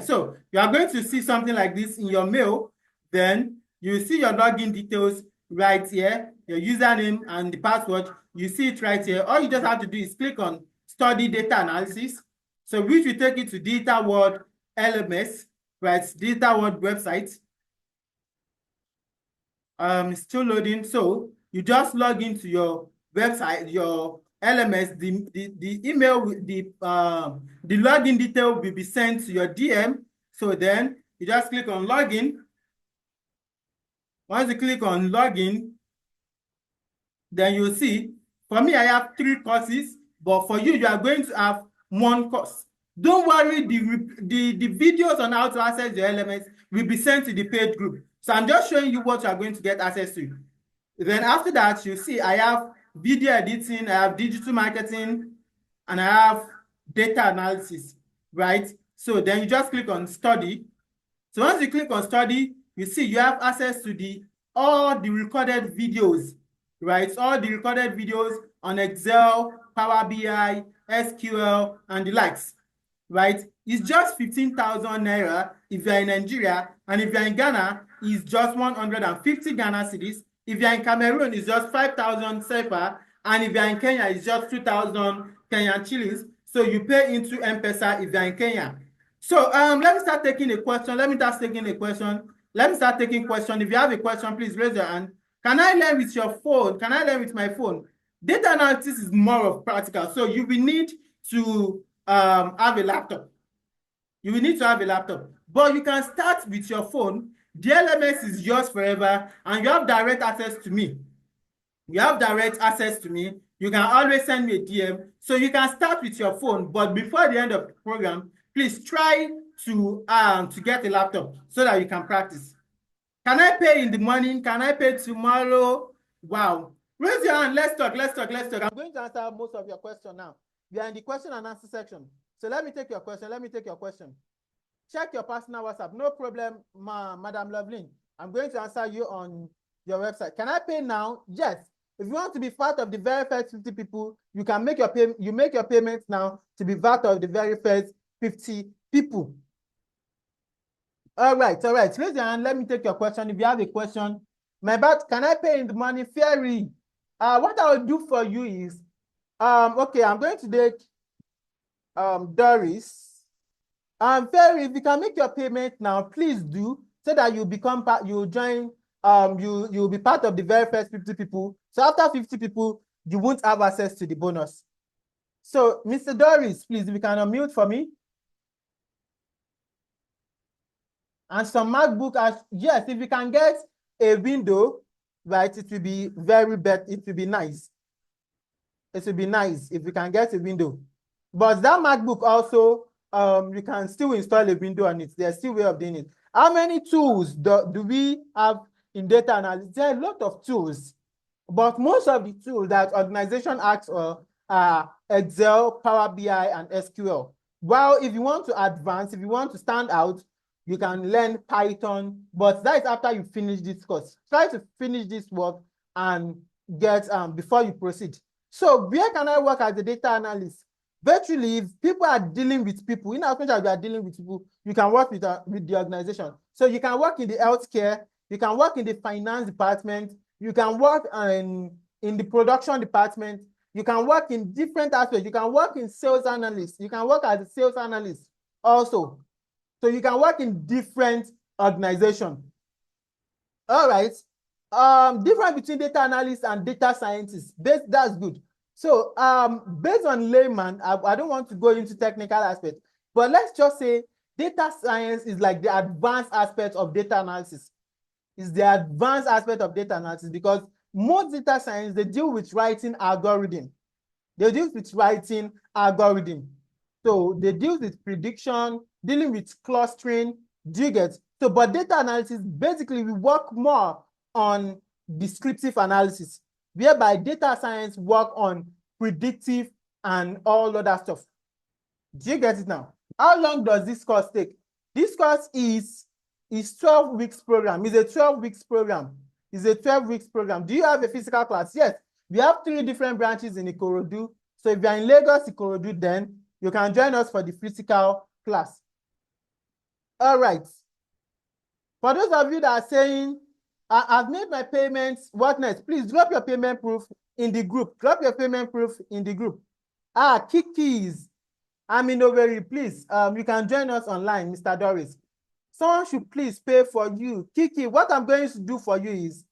So you are going to see something like this in your mail. Then you see your login details right here, your username and the password. You see it right here. All you just have to do is click on study data analysis. So which will take you to Data World LMS, right? Data World website. Still loading. So you just log into your website, your LMS, the email with the login detail will be sent to your DM. So then you just click on login. Once you click on login, then you'll see, for me, I have 3 courses, but for you, you are going to have 1 course. Don't worry, the videos on how to access your LMS will be sent to the paid group. So I'm just showing you what you are going to get access to. Then after that, you see I have video editing, I have digital marketing, and I have data analysis, right? So then you just click on study. So once you click on study, you see you have access to all the recorded videos, right? All the recorded videos on Excel, Power BI, SQL, and the likes, right? It's just 15,000 naira if you're in Nigeria, and if you're in Ghana, it's just 150 Ghana cedis. If you're in Cameroon, it's just 5,000 CFA, and if you're in Kenya, it's just 2,000 Kenyan shillings. So you pay into M-Pesa if you're in Kenya. So let me start taking a question. Let me start taking question. If you have a question, please raise your hand. Can I learn with your phone? Can I learn with my phone? Data analysis is more of practical. So you will need to have a laptop. You will need to have a laptop. But you can start with your phone. The LMS is yours forever, and you have direct access to me. You can always send me a DM. So you can start with your phone, but before the end of the program, please try to get a laptop so that you can practice. Can I pay in the morning? Can I pay tomorrow? Wow. Raise your hand. Let's talk. I'm going to answer most of your questions now. We are in the question and answer section. So let me take your question. Check your personal WhatsApp. No problem, Madam Loveline. I'm going to answer you on your website. Can I pay now? Yes. If you want to be part of the very first 50 people, you can make your payments now to be part of the very first 50 people. All right. Raise your hand. Let me take your question. If you have a question, can I pay in the money fairly? What I will do for you is, okay, I'm going to take Doris. Ferry, if you can make your payment now, please do, so that you become part, you'll join, you'll be part of the very first 50 people. So after 50 people, you won't have access to the bonus. So Mr. Doris, please, if you can unmute for me. And some MacBook, yes, if you can get a window, right, it will be it will be nice. It will be nice if you can get a window. But that MacBook also, you can still install a window on it. There's still a way of doing it. How many tools do we have in data analysis? There are a lot of tools, but most of the tools that organization asks for are Excel, Power BI, and SQL. While if you want to advance, if you want to stand out, you can learn Python, but that is after you finish this course. Try to finish this work and get before you proceed. So where can I work as a data analyst? Virtually, if people are dealing with people, in our country, you are dealing with people, you can work with the organization. So you can work in the healthcare, you can work in the finance department, you can work in the production department, you can work in different aspects. You can work in sales analyst, you can work as a sales analyst also. So you can work in different organizations. All right. Difference between data analyst and data scientist. That's good. So based on layman, I don't want to go into technical aspects, but let's just say Data science is like the advanced aspect of data analysis. It's the advanced aspect of data analysis because most data science, they deal with writing algorithm. They deal with writing algorithm. So they deal with prediction, dealing with clustering. Do you get? So, but data analysis, basically, we work more on descriptive analysis, whereby data science work on predictive and all other stuff. Do you get it now? How long does this course take? This course is 12 weeks program. It's a 12 weeks program. It's a 12 weeks program. Do you have a physical class? Yes. We have 3 different branches in Ikorodu. So if you're in Lagos, Ikorodu, then you can join us for the physical class. All right. For those of you that are saying, I've made my payments, what next? Please drop your payment proof in the group. Drop your payment proof in the group. Kikis. I'm in Owerri, please. You can join us online, Mr. Doris. Someone should please pay for you. Kiki, what I'm going to do for you is,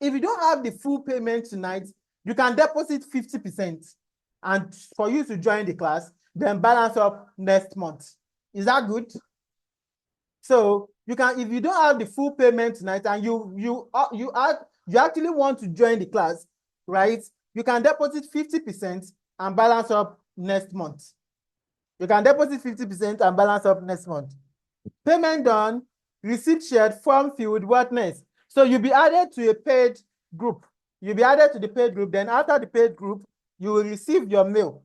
if you don't have the full payment tonight, you can deposit 50%. And for you to join the class, then balance up next month. Is that good? So you can, if you don't have the full payment tonight and you actually want to join the class, right? You can deposit 50% and balance up next month. You can deposit 50% and balance up next month. Payment done, receipt shared, form filled, what next? So you'll be added to a paid group. You'll be added to the paid group. Then after the paid group, you will receive your mail.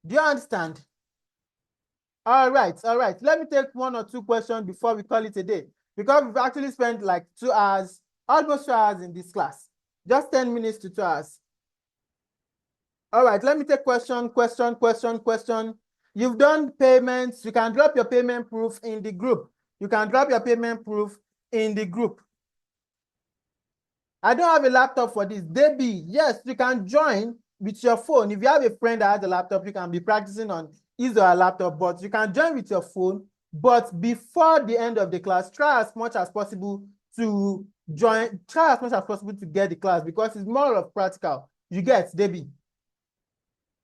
Do you understand? All right. Let me take 1 or 2 questions before we call it a day. Because we've actually spent like 2 hours, almost 2 hours in this class. Just 10 minutes to 2 hours. All right, let me take question. You've done payments. You can drop your payment proof in the group. I don't have a laptop for this. Debbie, yes, you can join with your phone. If you have a friend that has a laptop, you can be practicing on his or her laptop, but you can join with your phone. But before the end of the class, try as much as possible to join, to get the class because it's more of practical. You get, Debbie?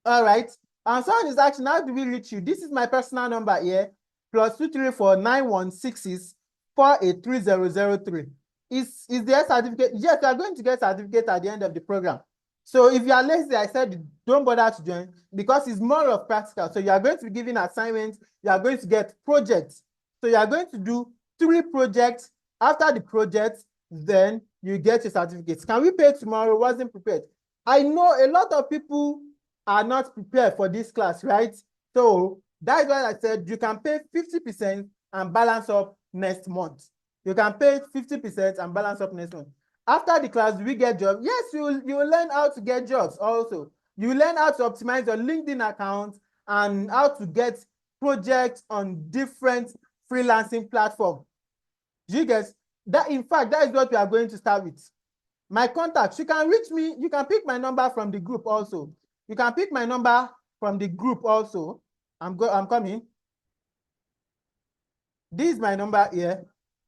All right. And someone is asking, how do we reach you? This is my personal number here, +234 9166 483003. Is there a certificate? Yes, you are going to get a certificate at the end of the program. So if you are lazy, I said don't bother to join because it's more of practical. So you are going to be given assignments, you are going to get projects. So you are going to do 3 projects. After the projects, then you get your certificates. Can we pay tomorrow? Wasn't prepared. I know a lot of people are not prepared for this class, right? So that's why I said you can pay 50% and balance up next month. You can pay 50% and balance up next month. After the class, we get jobs. Yes, you will learn how to get jobs also. You will learn how to optimize your LinkedIn account and how to get projects on different freelancing platforms. Do you guys? That, in fact, that is what we are going to start with. My contacts, you can reach me. You can pick my number from the group also. I'm coming. This is my number here.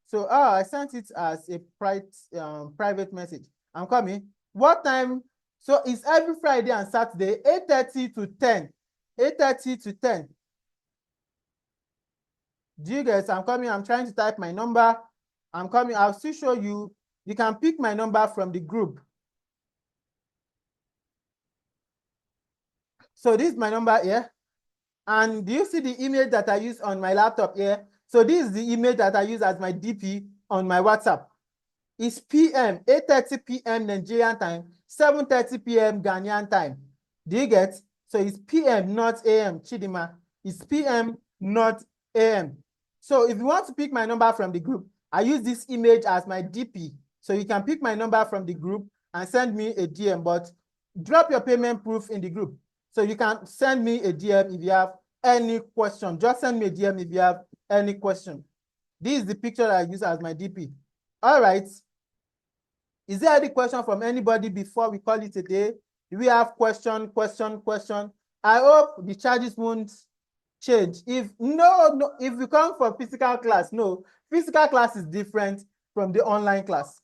So, I sent it as a private message. I'm coming. What time? So it's every Friday and Saturday, 8:30 to 10. 8:30 to 10. Do you guys? I'm coming. I'm trying to type my number. I'm coming. I'll still show you. You can pick my number from the group. So this is my number here. And do you see the image that I use on my laptop here? So this is the image that I use as my DP on my WhatsApp. It's PM, 8:30 PM Nigerian time, 7:30 PM Ghanaian time. Do you get? So it's PM, not AM, Chidima. It's PM, not AM. So if you want to pick my number from the group, I use this image as my DP. So you can pick my number from the group and send me a DM, but drop your payment proof in the group. So you can send me a DM if you have any question. Just send me a DM if you have any question. This is the picture I use as my DP. All right. Is there any question from anybody before we call it a day? Do we have question? I hope the charges won't change. If you come for physical class, no. Physical class is different from the online class.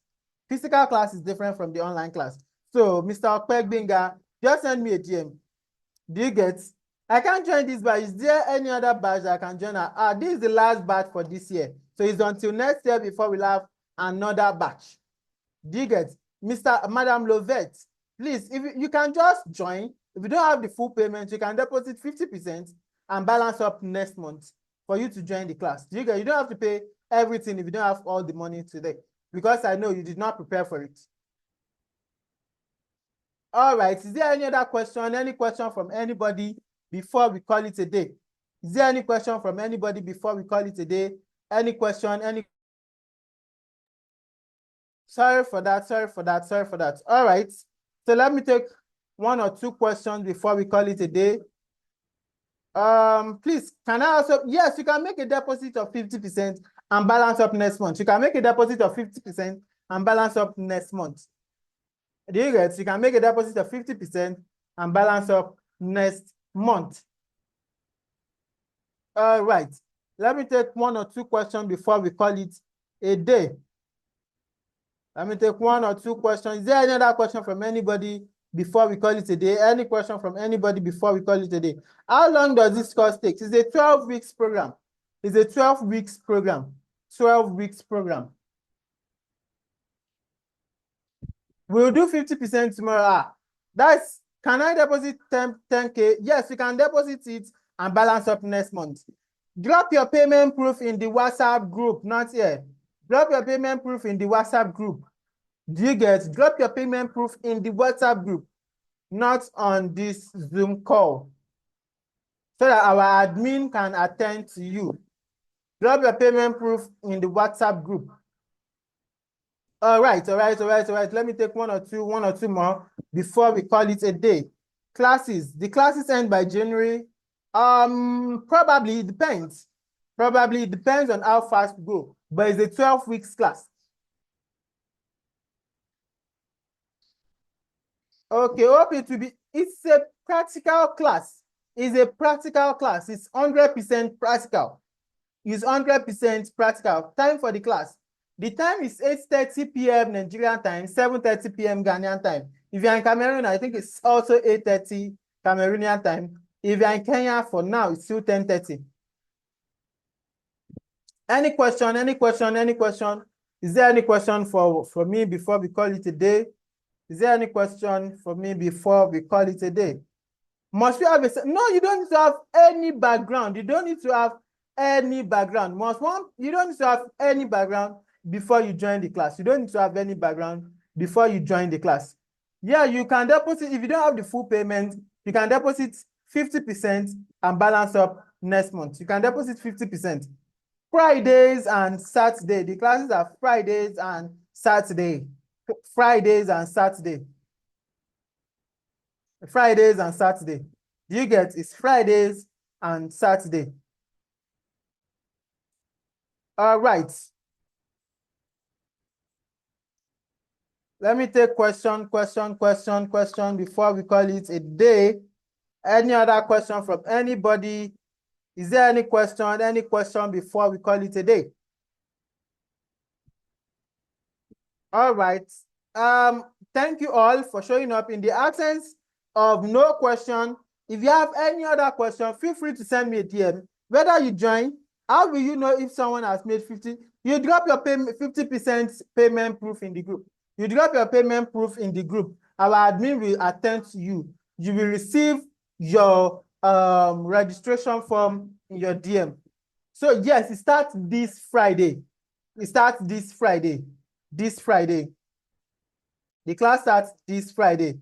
Physical class is different from the online class. So, Mr. Okpegbinga, just send me a DM. Do you get? I can't join this batch. Is there any other batch that I can join? This is the last batch for this year. So it's until next year before we'll have another batch. Do you get? Madam Lovette, please, if you can just join. If you don't have the full payment, you can deposit 50% and balance up next month for you to join the class. Do you get? You don't have to pay everything if you don't have all the money today, because I know you did not prepare for it. All right, is there any other question? Any question from anybody before we call it a day? Is there any question from anybody before we call it a day? Any question? Sorry for that. All right, so let me take 1 or 2 questions before we call it a day. Please, can I also, yes, you can make a deposit of 50% and balance up next month. You can make a deposit of 50% and balance up next month. Do you get? You can make a deposit of 50% and balance up next month. All right, let me take 1 or 2 questions before we call it a day. Let me take 1 or 2 questions. Is there any other question from anybody before we call it a day? Any question from anybody before we call it a day? How long does this course take? It's a 12 weeks program. It's a 12 weeks program. 12 weeks program. We'll do 50% tomorrow. Can I deposit 10K? Yes, you can deposit it and balance up next month. Drop your payment proof in the WhatsApp group, not here. Drop your payment proof in the WhatsApp group. Do you get? Drop your payment proof in the WhatsApp group, not on this Zoom call, so that our admin can attend to you. Drop your payment proof in the WhatsApp group. All right. Let me take 1 or 2 more before we call it a day. Classes. The classes end by January. Probably it depends. Probably it depends on how fast we go, but it's a 12 weeks class. Okay, hope it will be. It's a practical class. It's a practical class. It's 100% practical. It's 100% practical. Time for the class. The time is 8:30 p.m. Nigerian time, 7:30 p.m. Ghanaian time. If you're in Cameroon, I think it's also 8:30 Cameroonian time. If you're in Kenya, for now, it's still 10:30. Any question? Is there any question for me before we call it a day? Is there any question for me before we call it a day? Must we have a... No, you don't need to have any background. You don't need to have any background. You don't need to have any background before you join the class. You don't need to have any background before you join the class. Yeah, you can deposit, if you don't have the full payment, you can deposit 50% and balance up next month. You can deposit 50%. Fridays and Saturday. The classes are Fridays and Saturday. Fridays and Saturday. Fridays and Saturday. Do you get? It's Fridays and Saturday. All right. Let me take question before we call it a day. Any other question from anybody? Is there any question before we call it a day? All right. Thank you all for showing up. In the absence of no question, if you have any other question, feel free to send me a DM. Whether you join, how will you know if someone has made 50? You drop your 50% payment proof in the group. You drop your payment proof in the group. Our admin will attend to you. You will receive your registration form in your DM. So yes, it starts this Friday. This Friday. The class starts this Friday.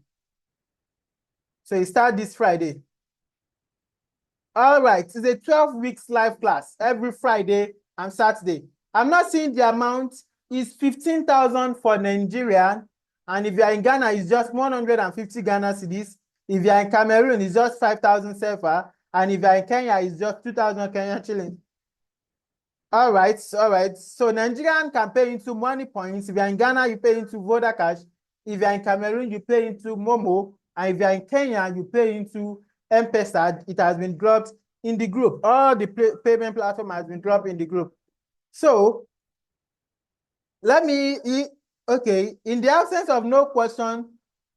So it starts this Friday. All right, it's a 12 weeks live class every Friday and Saturday. I'm not seeing the amount. It's 15,000 for Nigeria. And if you're in Ghana, it's just 150 Ghana cedis. If you're in Cameroon, it's just 5,000 CFA. And if you're in Kenya, it's just 2,000 Kenyan shillings. All right. So Nigerian can pay into money points. If you're in Ghana, you pay into Voda Cash. If you're in Cameroon, you pay into Momo. And if you're in Kenya, you pay into M-Pesa. It has been dropped in the group. All the payment platform has been dropped in the group. So okay, in the absence of no question,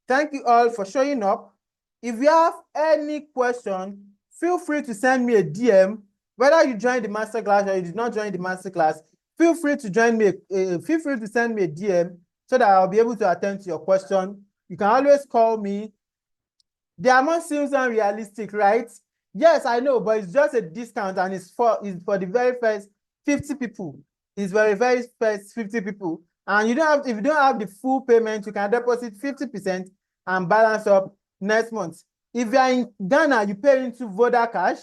thank you all for showing up. If you have any question, feel free to send me a DM, whether you joined the masterclass or you did not join the masterclass. Feel free to feel free to send me a DM so that I'll be able to attend to your question. You can always call me. The amount seems unrealistic, right? Yes, I know, but it's just a discount and it's for the very first 50 people. It's very first 50 people. And you don't have, if you don't have the full payment, you can deposit 50% and balance up next month. If you are in Ghana, you pay into Voda Cash,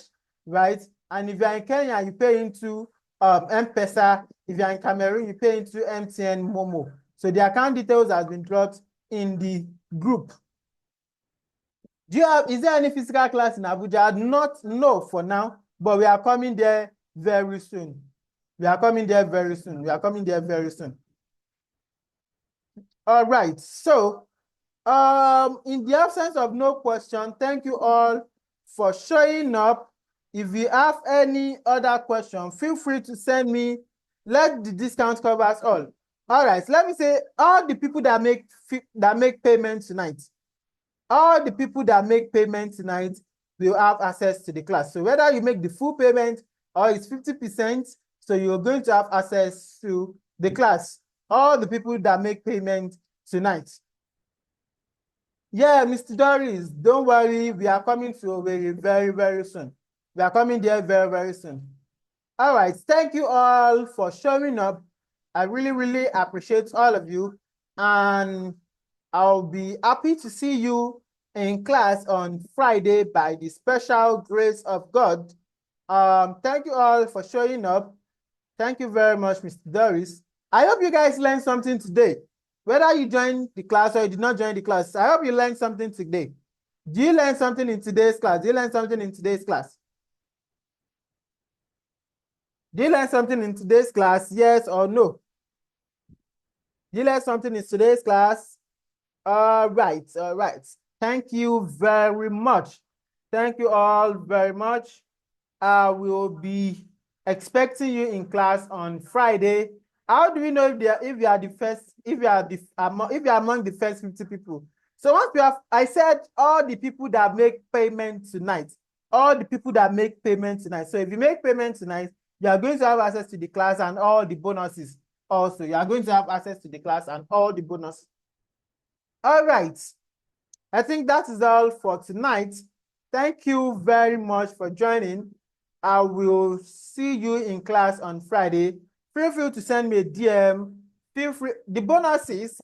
right? And if you are in Kenya, you pay into M-Pesa. If you are in Cameroon, you pay into MTN Momo. So the account details has been dropped in the group. Is there any physical class in Abuja? Not, no, for now, but we are coming there very soon. We are coming there very soon. We are coming there very soon. All right. So, in the absence of no question, thank you all for showing up. If you have any other question, feel free to send me. Let the discount cover us all. All right. So let me say all the people that make payments tonight. All the people that make payment tonight will have access to the class. So whether you make the full payment or it's 50%, so you're going to have access to the class. All the people that make payment tonight. Yeah, Mr. Doris, don't worry. We are coming to Owerri very, very soon. We are coming there very, very soon. All right. Thank you all for showing up. I really, really appreciate all of you. And I'll be happy to see you in class on Friday by the special grace of God. Thank you all for showing up. Thank you very much, Mr. Doris. I hope you guys learned something today. Whether you joined the class or you did not join the class, I hope you learned something today. Do you learn something in today's class? Do you learn something in today's class? Do you learn something in today's class? Yes or no? Do you learn something in today's class? All right, all right. Thank you very much. Thank you all very much. I will be expecting you in class on Friday. How do we know if you are among the first 50 people? So once we have, I said all the people that make payment tonight, all the people that make payment tonight. So if you make payment tonight, you are going to have access to the class and all the bonuses. Also, you are going to have access to the class and all the bonuses. All right. I think that is all for tonight. Thank you very much for joining. I will see you in class on Friday. Feel free to send me a DM. Feel free. The bonuses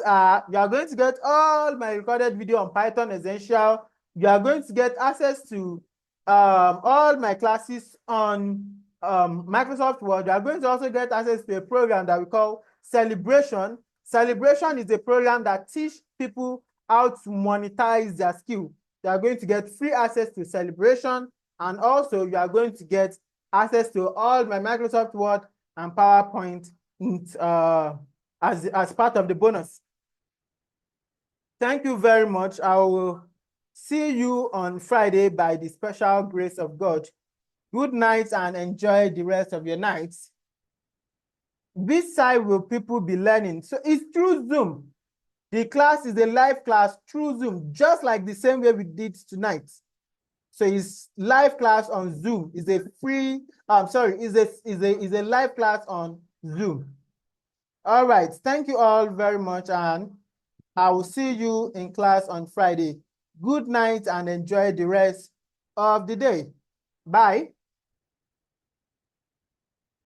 are, you are going to get all my recorded video on Python Essential. You are going to get access to all my classes on Microsoft Word. You are going to also get access to a program that we call Celebration. Celebration is a program that teaches people how to monetize their skill. You are going to get free access to Celebration, and also you are going to get access to all my Microsoft Word and PowerPoint as part of the bonus. Thank you very much. I will see you on Friday by the special grace of God. Good night and enjoy the rest of your nights. Which side will people be learning? So it's through Zoom. The class is a live class through Zoom, just like the same way we did tonight. So it's live class on Zoom. It's a free, is a live class on Zoom. All right. Thank you all very much. And I will see you in class on Friday. Good night and enjoy the rest of the day. Bye.